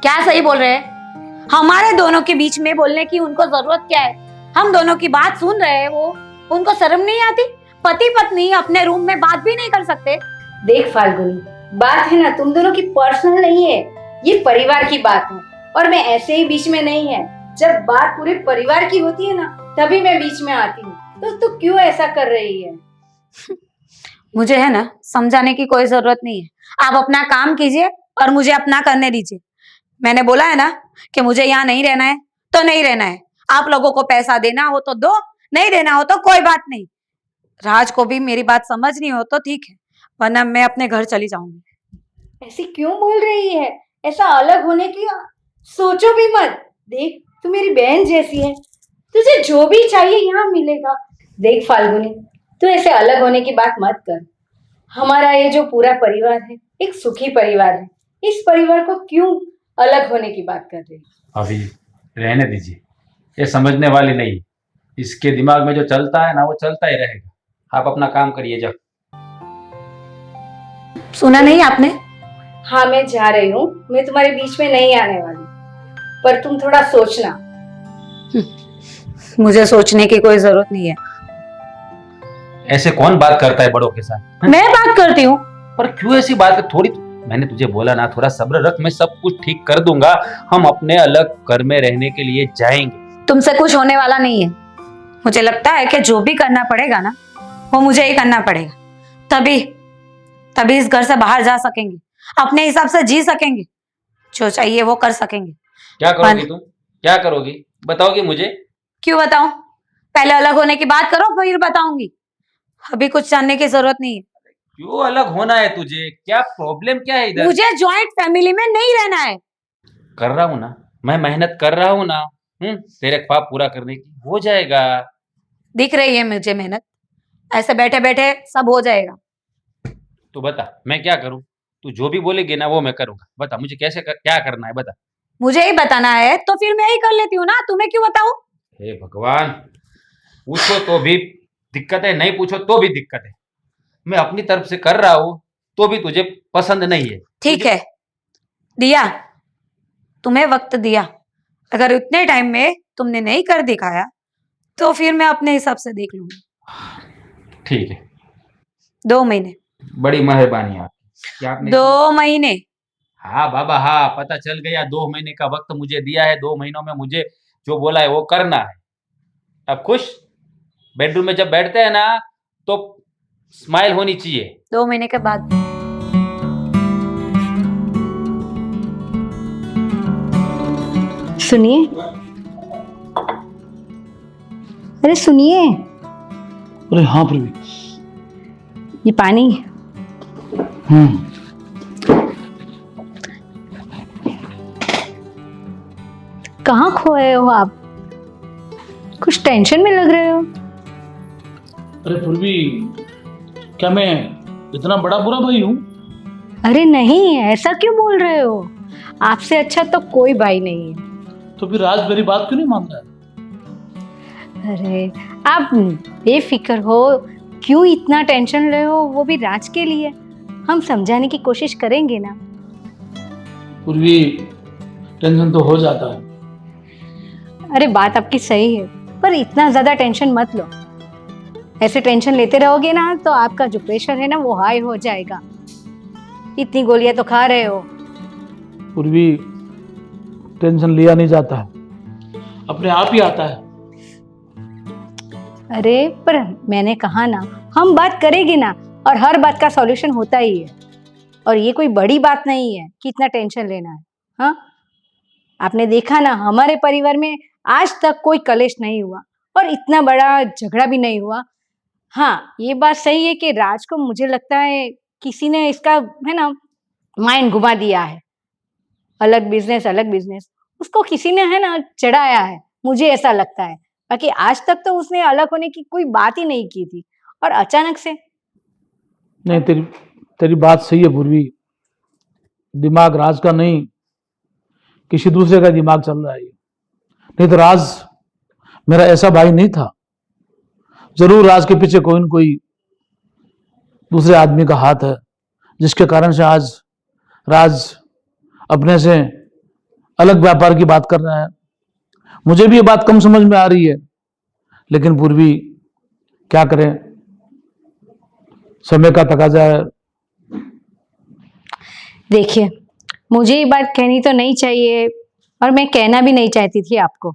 क्या सही बोल रहे हैं? हमारे दोनों के बीच में बोलने की उनको जरूरत क्या है? हम दोनों की बात सुन रहे हैं, वो उनको शर्म नहीं आती? पति पत्नी अपने रूम में बात भी नहीं कर सकते? देख फाल्गुनी, बात है ना तुम दोनों की पर्सनल नहीं है, ये परिवार की बात है, और मैं ऐसे ही बीच में नहीं है। जब बात पूरे परिवार की होती है ना, तभी मैं बीच में आती हूँ। तो तू क्यों ऐसा कर रही है? मुझे है ना समझाने की कोई जरूरत नहीं है। आप अपना काम कीजिए और मुझे अपना करने दीजिए। मैंने बोला है ना कि मुझे यहाँ नहीं रहना है तो नहीं रहना है। आप लोगों को पैसा देना हो तो दो, नहीं देना हो तो कोई बात नहीं। राज को भी मेरी बात समझनी हो तो ठीक है, वरना मैं अपने घर चली जाऊंगी। ऐसे क्यों बोल रही है? ऐसा अलग होने की सोचो भी मत। देख, तू मेरी बहन जैसी है, तुझे जो भी चाहिए यहाँ मिलेगा। देख फाल्गुनी, तू ऐसे अलग होने की बात मत कर। हमारा ये जो पूरा परिवार है, एक सुखी परिवार है। इस परिवार को क्यों अलग होने की बात कर रही है? अभी रहने दीजिए, ये समझने वाली नहीं। इसके दिमाग में जो चलता है ना, वो चलता ही रहेगा। आप अपना काम करिए, जाओ। सुना नहीं आपने? हाँ, मैं जा रही हूँ, मैं तुम्हारे बीच में नहीं आने वाली, पर तुम थोड़ा सोचना। मुझे सोचने की कोई जरूरत नहीं है। ऐसे कौन बात करता है बड़ों के साथ? मैं बात करती हूँ। पर क्यों ऐसी बात? थोड़ी, मैंने तुझे बोला ना, थोड़ा सब्र रख, मैं सब कुछ ठीक कर दूंगा। हम अपने अलग घर में रहने के लिए जाएंगे। तुमसे कुछ होने वाला नहीं है। मुझे लगता है कि जो भी करना पड़ेगा ना, वो मुझे ही करना पड़ेगा। तभी इस घर से बाहर जा सकेंगे, अपने हिसाब से जी सकेंगे, जो चाहिए वो कर सकेंगे। क्या करोगी तुम? क्या करोगी? बताओगी मुझे? क्यों बताऊं? पहले अलग होने की बात करो, फिर बताऊंगी। अभी कुछ जानने की जरूरत नहीं है। क्यों अलग होना है तुझे? क्या प्रॉब्लम क्या है इधर? मुझे जॉइंट फैमिली में नहीं रहना है। कर रहा हूँ ना, मैं मेहनत कर रहा हूँ ना। तेरे ख्वाब पूरा करने की, हो जाएगा। दिख रही है मुझे मेहनत, ऐसे बैठे बैठे सब हो जाएगा। तू बता, मैं क्या करूँ? तू जो भी बोलेगी ना, वो मैं करूंगा। बता मुझे क्या करना है, बता। मुझे ही बताना है तो फिर मैं ही कर लेती हूँ ना, तुम्हें क्यों बताऊं? हे भगवान, पूछो तो भी दिक्कत है, नहीं पूछो तो भी दिक्कत है। मैं अपनी तरफ से कर रहा हूँ तो भी तुझे पसंद नहीं है। ठीक है, दिया, तुम्हें वक्त दिया। अगर उतने टाइम में तुमने नहीं कर दिखाया तो फिर मैं अपने हिसाब से देख लूंगी। ठीक है, 2 महीने। बड़ी मेहरबानी आपकी कि आपने 2 महीने। हाँ बाबा, हाँ, पता चल गया। 2 महीने का वक्त मुझे दिया है। 2 महीनों में मुझे जो बोला है वो करना है। अब खुश? बेडरूम में जब बैठते हैं ना, तो स्माइल होनी चाहिए। 2 महीने के बाद। सुनिए, अरे सुनिए, अरे हाँ प्रवीण। ये पानी। कहाँ खोए हो आप? कुछ टेंशन में लग रहे हो। अरे पूर्वी, क्या मैं इतना बड़ा बुरा भाई हूँ? अरे नहीं, ऐसा क्यों बोल रहे हो? आपसे अच्छा तो कोई भाई नहीं है। तो फिर राज मेरी बात क्यों नहीं मान रहा है? अरे आप बेफिक्र हो, क्यों इतना टेंशन ले हो? वो भी राज के लिए। हम समझाने की कोशिश करेंगे ना। पूर्वी, टेंशन तो हो जाता है। अरे बात आपकी सही है, पर इतना ज्यादा टेंशन मत लो। ऐसे टेंशन लेते रहोगे ना तो आपका जो प्रेशर है ना वो हाई हो जाएगा। इतनी गोलियां तो खा रहे हो। पूर्वी, टेंशन लिया नहीं जाता है, अपने आप ही आता है। अरे पर मैंने कहा ना, हम बात करेंगे ना, और हर बात का सॉल्यूशन होता ही है। और ये कोई बड़ी बात नहीं है कि इतना टेंशन लेना है। हाँ, आपने देखा ना, हमारे परिवार में आज तक कोई कलेश नहीं हुआ और इतना बड़ा झगड़ा भी नहीं हुआ। हाँ, ये बात सही है कि राज को मुझे लगता है किसी ने इसका है ना माइंड घुमा दिया है। अलग बिजनेस उसको किसी ने है ना चढ़ाया है, मुझे ऐसा लगता है। बाकी आज तक तो उसने अलग होने की कोई बात ही नहीं की थी, और अचानक से नहीं, तेरी तेरी बात सही है पूर्वी। दिमाग राज का नहीं, किसी दूसरे का दिमाग चल रहा है ये। नहीं तो राज मेरा ऐसा भाई नहीं था। जरूर राज के पीछे कोई न कोई दूसरे आदमी का हाथ है, जिसके कारण से आज राज अपने से अलग व्यापार की बात कर रहा है। मुझे भी ये बात कम समझ में आ रही है, लेकिन पूर्वी क्या करें, समय का तकाजा है। देखिए, मुझे ये बात कहनी तो नहीं चाहिए, और मैं कहना भी नहीं चाहती थी आपको।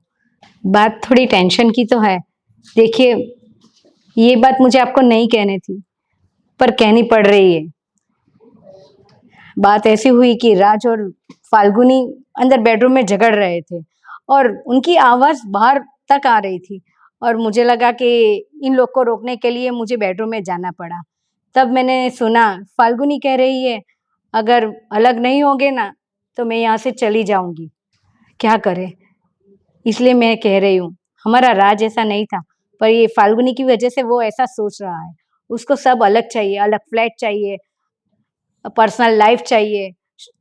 बात थोड़ी टेंशन की तो है। देखिए, ये बात मुझे आपको नहीं कहनी थी, पर कहनी पड़ रही है। बात ऐसी हुई कि राज और फाल्गुनी अंदर बेडरूम में झगड़ रहे थे, और उनकी आवाज बाहर तक आ रही थी, और मुझे लगा कि इन लोग को रोकने के लिए मुझे बेडरूम में जाना पड़ा। तब मैंने सुना फाल्गुनी कह रही है, अगर अलग नहीं होगे ना तो मैं यहाँ से चली जाऊंगी। क्या करें, इसलिए मैं कह रही हूँ। हमारा राज ऐसा नहीं था, पर ये फाल्गुनी की वजह से वो ऐसा सोच रहा है। उसको सब अलग चाहिए, अलग फ्लैट चाहिए, पर्सनल लाइफ चाहिए,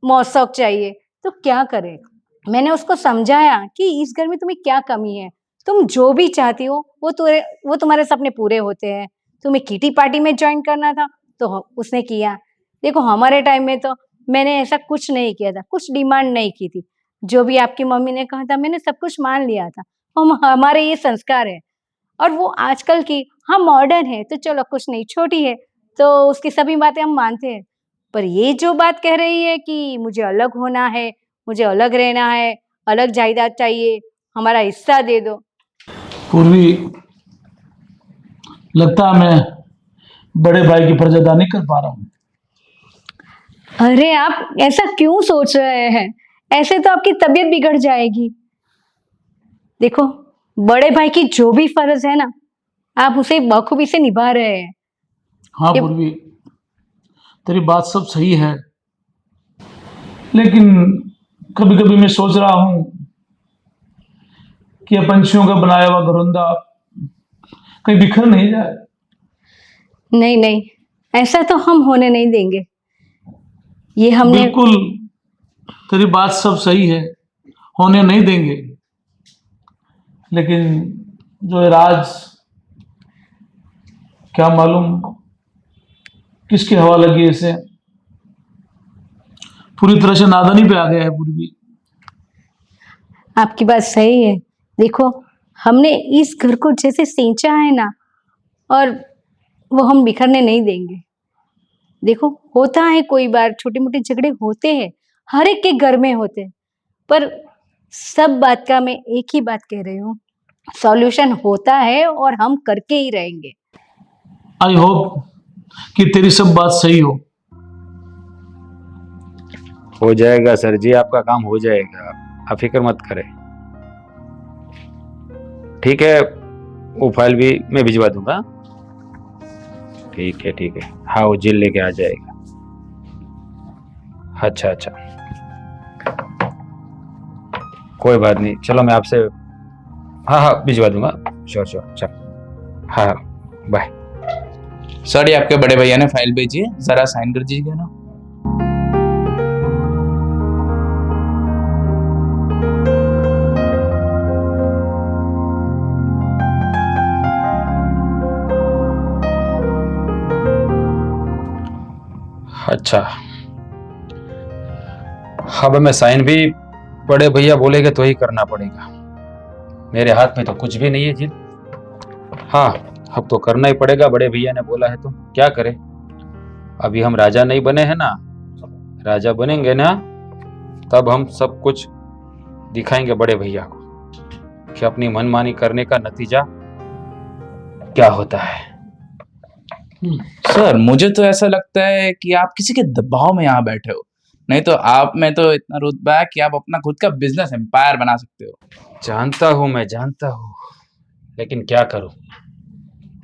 मौज शौक चाहिए। तो क्या करे। मैंने उसको समझाया कि इस घर में तुम्हें क्या कमी है, तुम जो भी चाहती हो वो तुम्हारे सपने पूरे होते हैं। तुम्हें किटी पार्टी में ज्वाइन करना था तो उसने किया। देखो, हमारे टाइम में तो मैंने ऐसा कुछ नहीं किया था, कुछ डिमांड नहीं की थी। जो भी आपकी मम्मी ने कहा था मैंने सब कुछ मान लिया था। हमारे ये संस्कार है। और वो आजकल की, हम मॉडर्न है तो चलो कुछ नहीं, छोटी है तो उसकी सभी बातें हम मानते हैं। पर ये जो बात कह रही है कि मुझे अलग होना है, मुझे अलग रहना है, अलग जायदाद चाहिए, हमारा हिस्सा दे दो। पूर्वी लगता है मैं बड़े भाई की फर्ज अदा नहीं कर पा रहा हूँ। अरे आप ऐसा क्यों सोच रहे हैं? ऐसे तो आपकी तबीयत बिगड़ जाएगी। देखो, बड़े भाई की जो भी फर्ज है ना, आप उसे बखूबी से निभा रहे हैं। हाँ ये- पूर्वी, तेरी बात सब सही है, लेकिन कभी कभी मैं सोच रहा हूं कि ये पंछियों का बनाया हुआ घरौंदा कहीं बिखर नहीं जाए। नहीं नहीं, ऐसा तो हम होने नहीं देंगे। ये हमने बिल्कुल, तेरी बात सब सही है, होने नहीं देंगे। लेकिन जो ये राज, क्या मालूम किसकी हवा लगी है इसे, पूरी तरह से नादानी पे आ गया है पूर्वी। आपकी बात सही है। देखो, हमने इस घर को जैसे सींचा है ना, और वो हम बिखरने नहीं देंगे। देखो, होता है कोई बार छोटे मोटे झगड़े होते हैं, हर एक के घर में होते हैं, पर सब बात का मैं एक ही बात कह रही हूँ, सॉल्यूशन होता है और हम करके ही रहेंगे। आई होप कि तेरी सब बात सही हो जाएगा सर जी, आपका काम हो जाएगा, आप फिक्र मत करें। ठीक है, वो फाइल भी मैं भिजवा दूंगा। ठीक है, हाँ वो जिल लेके आ जाएगा। अच्छा, कोई बात नहीं, चलो मैं आपसे हाँ भिजवा दूंगा। श्योर चल, हाँ बाय। सर, ये आपके बड़े भैया ने फाइल भेजी है, जरा साइन कर दीजिएगा ना। अच्छा, अब मैं साइन भी बड़े भैया बोलेंगे तो ही करना पड़ेगा। मेरे हाथ में तो कुछ भी नहीं है जी। हाँ, अब तो करना ही पड़ेगा, बड़े भैया ने बोला है तो क्या करें। अभी हम राजा नहीं बने हैं ना, राजा बनेंगे ना तब हम सब कुछ दिखाएंगे बड़े भैया को कि अपनी मनमानी करने का नतीजा क्या होता है। सर, मुझे तो ऐसा लगता है कि आप किसी के दबाव में यहाँ बैठे हो, नहीं तो आप में तो इतना रुतबा है कि आप अपना खुद का बिजनेस एम्पायर बना सकते हो। जानता हूँ, मैं जानता हूँ, लेकिन क्या करूँ,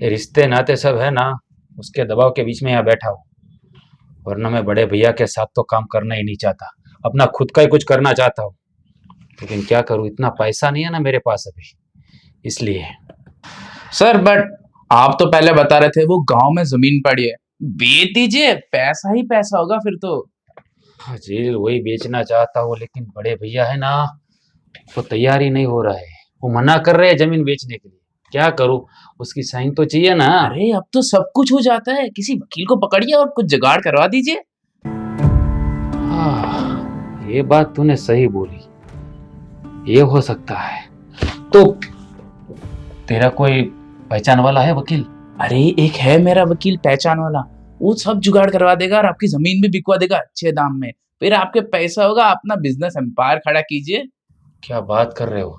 ये रिश्ते नाते सब है ना, उसके दबाव के बीच में यहाँ बैठा हूँ। वरना मैं बड़े भैया के साथ तो काम करना ही नहीं चाहता, अपना खुद का ही कुछ करना चाहता हूँ। लेकिन क्या करूं, इतना पैसा नहीं है ना मेरे पास अभी, इसलिए। सर बट आप तो पहले बता रहे थे वो गांव में जमीन पड़ी है, बेच दीजिए, पैसा ही पैसा होगा फिर तो। हाँ जी, वही बेचना चाहता हूँ, लेकिन बड़े भैया है ना, वो तैयार ही नहीं हो रहा है। वो मना कर रहे हैं जमीन बेचने के लिए। क्या करूं, उसकी साइन तो चाहिए ना। अरे अब तो सब कुछ हो जाता है, किसी वकील को पकड़िए और कुछ जुगाड़ करवा दीजिए। हाँ, ये बात तूने सही बोली, ये हो सकता है। तो तेरा कोई पहचान वाला है वकील? अरे एक है मेरा वकील पहचान वाला, वो सब जुगाड़ करवा देगा और आपकी जमीन भी बिकवा देगा अच्छे दाम में। फिर आपके पैसा होगा, अपना बिजनेस एम्पायर खड़ा कीजिए। क्या बात कर रहे हो?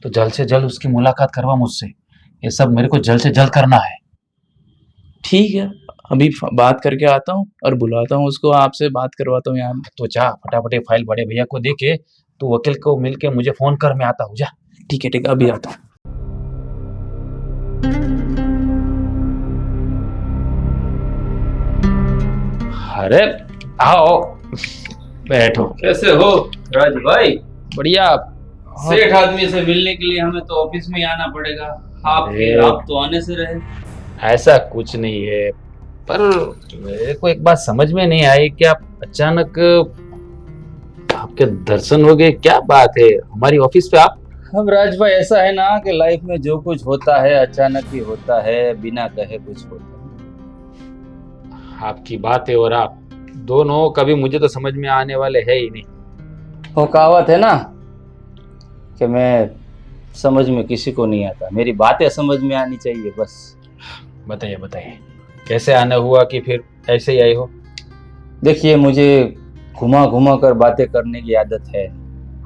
तो जल्द से जल्द उसकी मुलाकात करवा मुझसे, ये सब मेरे को जल्द से जल्द करना है। ठीक है, अभी बात करके आता हूँ और बुलाता हूँ उसको, आपसे बात करवाता हूँ यहाँ। तो जा फटाफट फाइल बड़े भैया को दे के तू वकील को मिल के मुझे फोन कर, मैं आता हूँ। जा। ठीक है अभी आता हूँ। अरे आओ, बैठो। कैसे हो राज भाई? बढ़िया। सेठ आदमी से मिलने के लिए हमें तो ऑफिस में ही आना पड़ेगा, आप तो आने से रहे। ऐसा कुछ नहीं है, पर मेरे को एक बात समझ में नहीं आई कि आप अचानक आपके दर्शन हो गए, क्या बात है हमारी ऑफिस पे आप? अब राज भाई ऐसा है ना कि लाइफ में जो कुछ होता है अचानक ही होता है, बिना कहे कुछ होता है। आपकी बात है, और आप दोनों कभी मुझे तो समझ में आने वाले है ही नहीं। वो कहावत है ना कि मैं समझ में किसी को नहीं आता, मेरी बातें समझ में आनी चाहिए बस। बताइए बताइए, कैसे आना हुआ कि फिर ऐसे ही आए हो? देखिए, मुझे घुमा घुमा कर बातें करने की आदत है।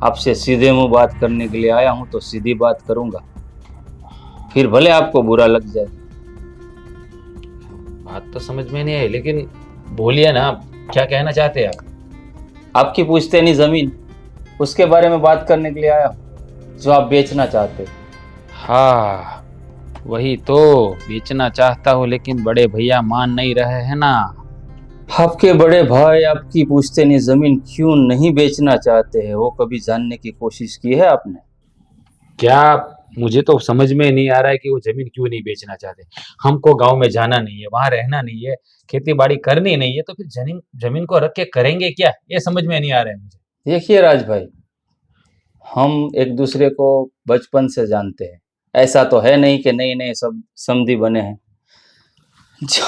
आपसे सीधे मुंह बात करने के लिए आया हूं तो सीधी बात करूंगा, फिर भले आपको बुरा लग जाए। बात तो समझ में नहीं आई, लेकिन बोलिए ना, क्या कहना चाहते हैं आप? आपकी पुश्तैनी जमीन, उसके बारे में बात करने के लिए आया हूं जो आप बेचना चाहते हो। हाँ, वही तो बेचना चाहता हूँ, लेकिन बड़े भैया मान नहीं रहे हैं ना। आपके बड़े भाई आपकी पुश्तैनी जमीन क्यों नहीं बेचना चाहते हैं, वो कभी जानने की कोशिश की है आपने? क्या, मुझे तो समझ में नहीं आ रहा है कि वो जमीन क्यों नहीं बेचना चाहते। हमको गांव में जाना नहीं है, वहां रहना नहीं है, खेती बाड़ी करनी नहीं है, तो फिर जमीन को रख के करेंगे क्या, ये समझ में नहीं आ रहा है मुझे। देखिए राज भाई, हम एक दूसरे को बचपन से जानते हैं, ऐसा तो है नहीं कि नए नए सब समधी बने हैं।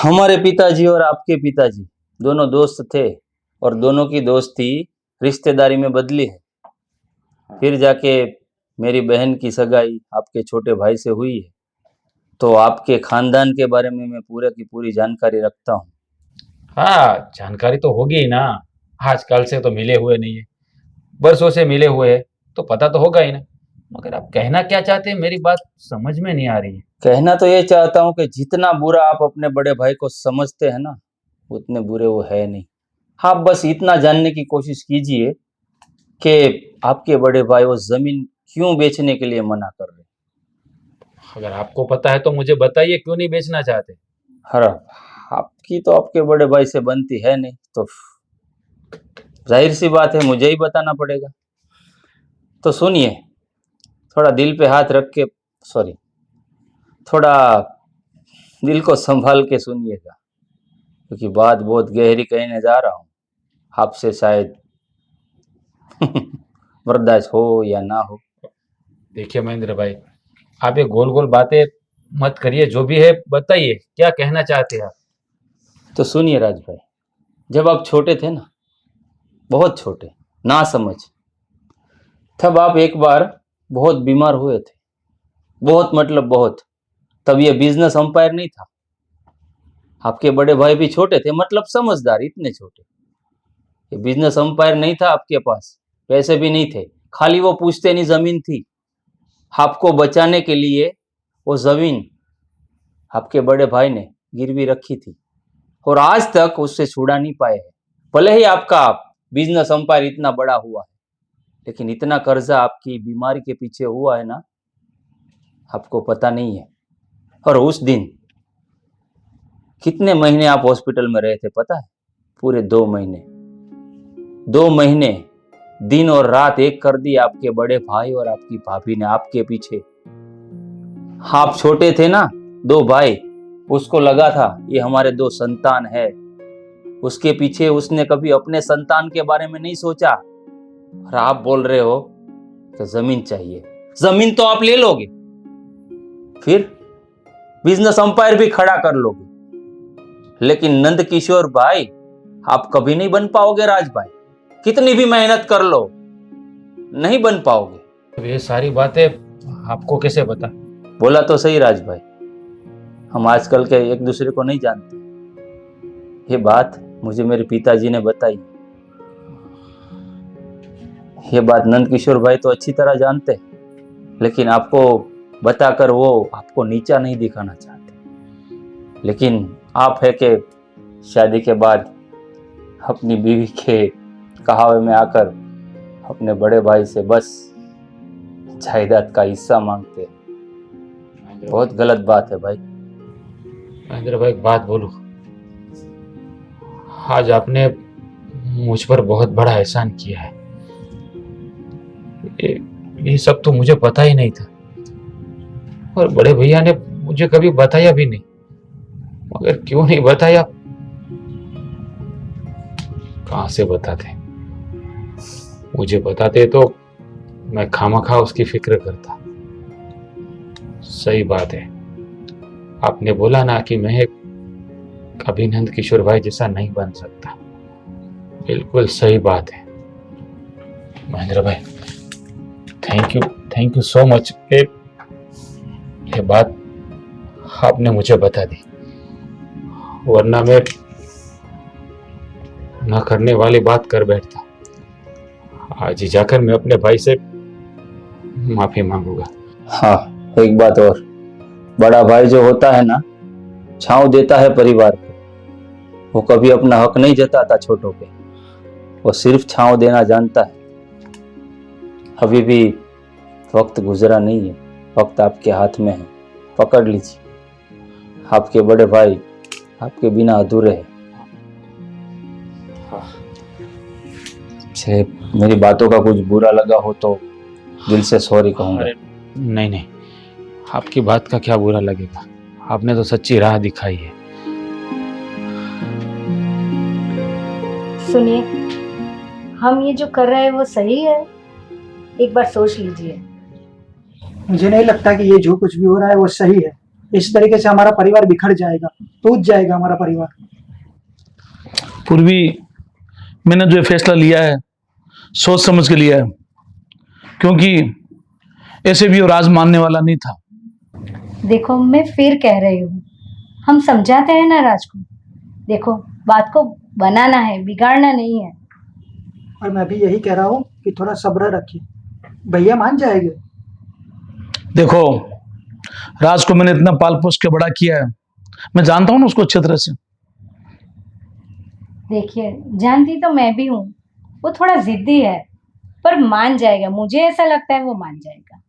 हमारे पिताजी और आपके पिताजी दोनों दोस्त थे, और दोनों की दोस्ती रिश्तेदारी में बदली है। फिर जाके मेरी बहन की सगाई आपके छोटे भाई से हुई है, तो आपके खानदान के बारे में मैं पूरे की पूरी जानकारी रखता हूँ। हाँ, जानकारी तो होगी ही ना, आजकल से तो मिले हुए नहीं है, बरसों से मिले हुए हैं, तो पता तो होगा ही ना। मगर आप कहना क्या चाहते हैं, मेरी बात समझ में नहीं आ रही है। कहना तो ये चाहता हूँ कि जितना बुरा आप अपने बड़े भाई को समझते हैं ना, उतने बुरे वो है नहीं। आप बस इतना जानने की कोशिश कीजिए कि आपके बड़े भाई वो जमीन क्यों बेचने के लिए मना कर रहे हैं। अगर आपको पता है तो मुझे बताइए, क्यों नहीं बेचना चाहते? हर आपकी तो आपके बड़े भाई से बनती है नहीं, तो जाहिर सी बात है मुझे ही बताना पड़ेगा। तो सुनिए, थोड़ा दिल पे हाथ रख के, सॉरी, थोड़ा दिल को संभाल के सुनिएगा, क्योंकि बात बहुत गहरी कहने जा रहा हूँ। आपसे शायद बर्दाश्त हो या ना हो। देखिए महेंद्र भाई, आप ये गोल गोल बातें मत करिए, जो भी है बताइए, क्या कहना चाहते हैं आप? तो सुनिए राज भाई, जब आप छोटे थे ना, बहुत छोटे, ना समझ, तब आप एक बार बहुत बीमार हुए थे। बहुत मतलब बहुत। तब ये बिजनेस अंपायर नहीं था। आपके बड़े भाई भी छोटे थे, मतलब समझदार, इतने छोटे। ये बिजनेस अंपायर नहीं था आपके पास, पैसे भी नहीं थे, खाली वो पुश्तैनी जमीन थी। आपको बचाने के लिए वो जमीन आपके बड़े भाई ने गिरवी रखी थी, और आज तक उससे छुड़ा नहीं पाए हैं। भले ही आपका बिजनेस अंपायर इतना बड़ा हुआ है, लेकिन इतना कर्जा आपकी बीमारी के पीछे हुआ है ना, आपको पता नहीं है। और उस दिन कितने महीने आप हॉस्पिटल में रहे थे पता है? पूरे 2 महीने। 2 महीने दिन और रात एक कर दी आपके बड़े भाई और आपकी भाभी ने आपके पीछे। आप छोटे थे ना, 2 भाई, उसको लगा था ये हमारे 2 संतान है। उसके पीछे उसने कभी अपने संतान के बारे में नहीं सोचा। और आप बोल रहे हो कि जमीन चाहिए। जमीन तो आप ले लोगे, फिर बिजनेस अंपायर भी खड़ा कर लोगे, लेकिन नंद किशोर भाई आप कभी नहीं बन पाओगे राज भाई। कितनी भी मेहनत कर लो नहीं बन पाओगे। अब ये सारी बातें आपको कैसे पता? बोला तो सही राज भाई, हम आजकल के एक दूसरे को नहीं जानते। ये बात मुझे मेरे पिताजी ने बताई। ये बात नंद किशोर भाई तो अच्छी तरह जानते, लेकिन आपको बताकर वो आपको नीचा नहीं दिखाना चाहते। लेकिन आप है कि शादी के बाद अपनी बीवी के कहावे में आकर अपने बड़े भाई से बस जायदाद का हिस्सा मांगते। बहुत गलत बात है भाई। महेंद्र भाई एक बात बोलूं, आज आपने मुझ पर बहुत बड़ा एहसान किया है। ये सब तो मुझे पता ही नहीं था, और बड़े भैया ने मुझे कभी बताया भी नहीं। मगर क्यों नहीं बताया, कहां से बताते? मुझे बताते तो मैं खामखा उसकी फिक्र करता। सही बात है, आपने बोला ना कि मैं कभी नंद किशोर भाई जैसा नहीं बन सकता। बिल्कुल सही बात है महेंद्र भाई। Thank you so much. ये बात आपने मुझे बता दी, वरना मैं ना करने वाली बात कर बैठता। आज ही जाकर मैं अपने भाई से माफी मांगूंगा। हाँ, एक बात और, बड़ा भाई जो होता है ना, छांव देता है परिवार को। वो कभी अपना हक नहीं जताता छोटों पे, वो सिर्फ छांव देना जानता है। अभी भी वक्त गुजरा नहीं है, वक्त आपके हाथ में है, पकड़ लीजिए। आपके बड़े भाई आपके बिना अधूरे हैं। मेरी बातों का कुछ बुरा लगा हो तो दिल से सॉरी कहूंगा। नहीं, आपकी बात का क्या बुरा लगेगा, आपने तो सच्ची राह दिखाई है। सुनिए, हम ये जो कर रहे हैं वो सही है? एक बार सोच लीजिए। मुझे नहीं लगता कि ये जो कुछ भी हो रहा है वो सही है। इस तरीके से हमारा परिवार बिखर जाएगा, टूट जाएगा हमारा परिवार। पूर्वी, मैंने जो फैसला लिया है सोच समझ के लिया है, क्योंकि ऐसे भी वो राज मानने वाला नहीं था। देखो, मैं फिर कह रही हूँ, हम समझाते हैं ना राज को। देखो, बात को बनाना है, बिगाड़ना नहीं है। और मैं भी यही कह रहा हूँ कि थोड़ा सब्र रखिए, भैया मान जाएंगे। देखो, राज को मैंने इतना पाल पोस के बड़ा किया है, मैं जानता हूँ ना उसको अच्छी तरह से। देखिए, जानती तो मैं भी हूँ, वो थोड़ा जिद्दी है, पर मान जाएगा। मुझे ऐसा लगता है वो मान जाएगा।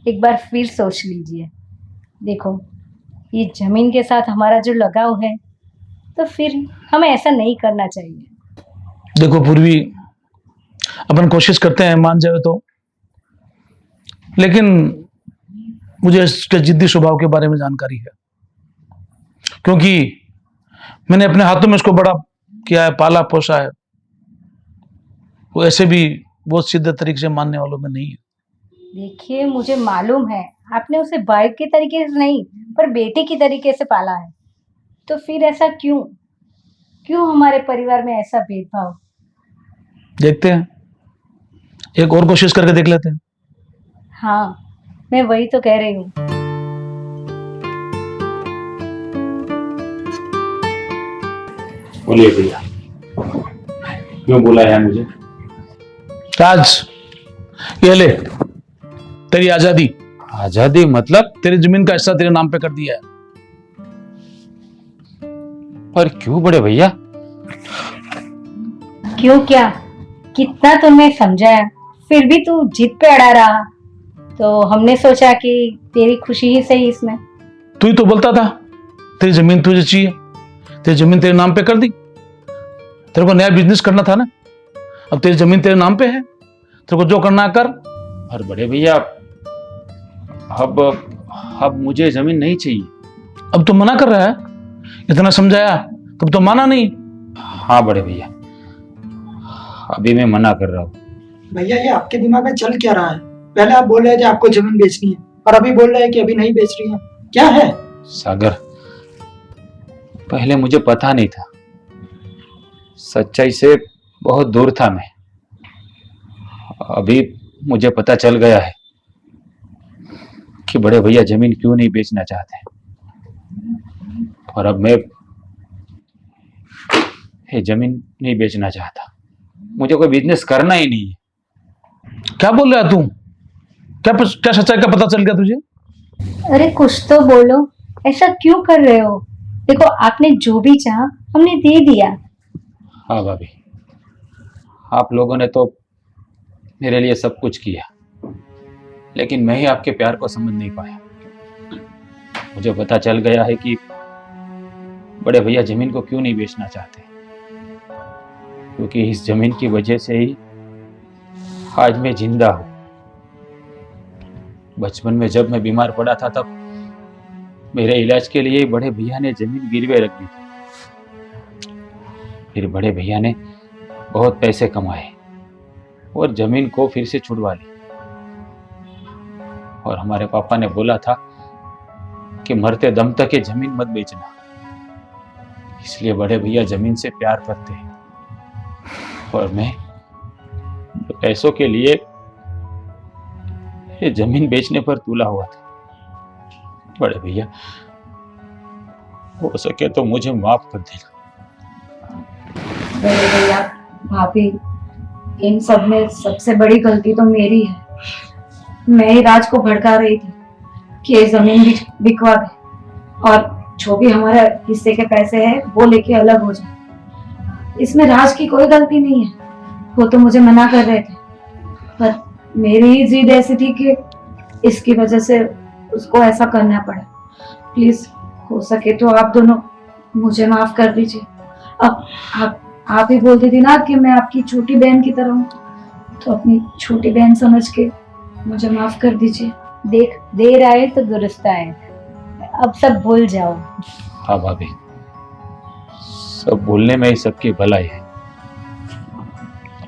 एक बार फिर सोच लीजिए। देखो, ये जमीन के साथ हमारा जो लगाव है, तो फिर हमें ऐसा नहीं करना चाहिए। देखो पूर्वी, अपन कोशिश करते हैं मान जाए तो, लेकिन मुझे इसके जिद्दी स्वभाव के बारे में जानकारी है, क्योंकि मैंने अपने हाथों में इसको बड़ा किया है, पाला पोसा है। वो ऐसे भी बहुत सीधे तरीके से मानने वालों में नहीं है। देखिए, मुझे मालूम है आपने उसे भाई के तरीके से नहीं, पर बेटे की तरीके से पाला है। तो फिर ऐसा क्यों हमारे परिवार में ऐसा भेदभाव? देखते हैं, एक और कोशिश करके देख लेते हैं। हाँ, मैं वही तो कह रही हूँ। बोलिए भैया, क्यों बोला है मुझे? राज, ये ले तेरी आजादी। आजादी मतलब? तेरी जमीन का हिस्सा तेरे नाम पे कर दिया है। पर क्यों बड़े भैया? क्यों क्या? कितना तुम्हें समझाया, फिर भी तू जिद पे अड़ा रहा। तो हमने सोचा कि तेरी खुशी ही सही इसमें। तू ही तो बोलता था तेरी जमीन तुझे चाहिए, तेरी जमीन तेरे नाम पे कर दी। तेरे को नया बिजनेस करना था ना, अब तेरी जमीन तेरे नाम पे है, तेरे को जो करना है कर। और बड़े भैया अब मुझे जमीन नहीं चाहिए। अब तो मना कर रहा है, इतना समझाया तब तो माना नहीं। हाँ बड़े भैया, अभी मैं मना कर रहा हूँ। भैया ये आपके दिमाग में चल क्या रहा है? पहले आप बोल रहे थे आपको जमीन बेचनी है और अभी बोल रहे हैं कि अभी नहीं बेच रही है, क्या है? सागर, पहले मुझे पता नहीं था, सच्चाई से बहुत दूर था मैं। अभी मुझे पता चल गया है कि बड़े भैया जमीन क्यों नहीं बेचना चाहते। और अब मैं ये जमीन नहीं बेचना चाहता, मुझे कोई बिजनेस करना ही नहीं है। क्या बोल रहा है तू? क्या सच्चाई का पता चल गया तुझे? अरे कुछ तो बोलो, ऐसा क्यों कर रहे हो? देखो आपने जो भी चाहा हमने दे दिया। हाँ भाभी, आप लोगों ने तो मेरे लिए सब कुछ किया, लेकिन मैं ही आपके प्यार को समझ नहीं पाया। मुझे पता चल गया है कि बड़े भैया जमीन को क्यों नहीं बेचना चाहते, क्योंकि इस जमीन की वजह से ही आज मैं जिंदा हूं। बचपन में जब मैं बीमार पड़ा था तब मेरे इलाज के लिए बड़े भैया ने जमीन गिरवे रख दी थी। फिर बड़े भैया ने बहुत पैसे कमाए और जमीन को फिर से छुड़वा ली। और हमारे पापा ने बोला था कि मरते दम तक ये जमीन मत बेचना, इसलिए बड़े भैया जमीन से प्यार करते हैं। और मैं पैसों के लिए ये जमीन बेचने पर तुला हुआ था। बड़े भैया, हो सके तो मुझे माफ कर देना। बड़े भैया, भाभी, इन सब में सबसे बड़ी गलती तो मेरी है। मैं ही राज को भड़का रही थी कि ये जमीन भी बिकवा दे और जो भी हमारे हिस्से के पैसे हैं वो लेके अलग हो जाए। इसमें राज की कोई गलती नहीं है, वो तो मुझे मना कर रहे थे, पर मेरी ही जिद ऐसी थी कि इसकी वजह से उसको ऐसा करना पड़ा। प्लीज हो सके तो आप दोनों मुझे माफ कर दीजिए। अब आप ही बोलती थी ना कि मैं आपकी छोटी बहन की तरह हूँ, तो अपनी छोटी बहन समझ के मुझे माफ कर दीजिए। देख, देर आए तो दुरुस्त आए, अब सब भूल जाओ। हाँ भाभी, सब भूलने में ही सबकी भलाई है,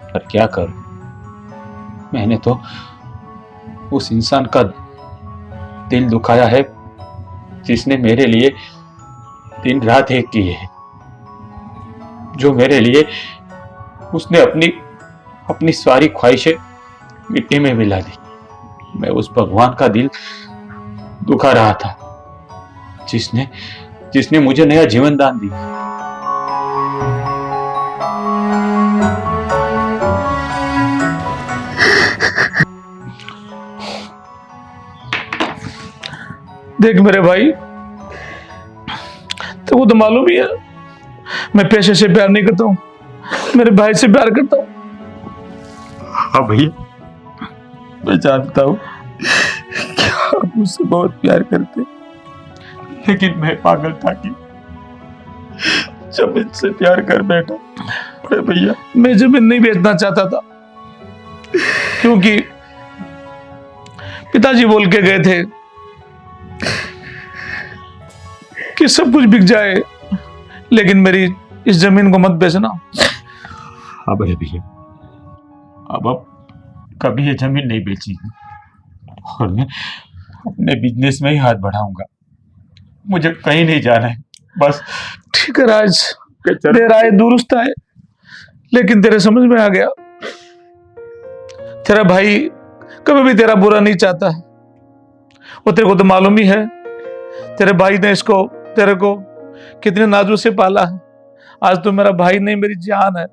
पर क्या करूं, मैंने तो उस इंसान का दिल दुखाया है जिसने मेरे लिए दिन रात एक की है, जो मेरे लिए उसने अपनी सारी ख्वाहिशें मिट्टी में मिला दी। मैं उस भगवान का दिल दुखा रहा था जिसने मुझे नया जीवन दान दिया। देख मेरे भाई, तो वो तो मालूम ही है मैं पैसे से प्यार नहीं करता हूँ, मेरे भाई से प्यार करता हूँ। हाँ भैया, मैं जानता हूँ कि आप मुझसे बहुत प्यार करते, लेकिन मैं पागल था कि जमीन से प्यार कर बैठा। अरे भैया, मैं जमीन नहीं बेचना चाहता था, क्योंकि पिताजी बोल के गए थे कि सब कुछ बिक जाए लेकिन मेरी इस जमीन को मत बेचना। हाँ बड़े भैया, अब कभी ये जमीन नहीं बेची और मैं अपने बिजनेस में ही हाथ बढ़ाऊंगा। मुझे कहीं नहीं जाना है, बस। ठीक है राज, देर आए दुरुस्त आए, लेकिन तेरे समझ में आ गया, तेरा भाई कभी भी तेरा बुरा नहीं चाहता है। वो तेरे को तो मालूम ही है, तेरे भाई ने तेरे को कितने नाजुक से पाला है। आज तो मेरा भाई नहीं, मेरी जान है।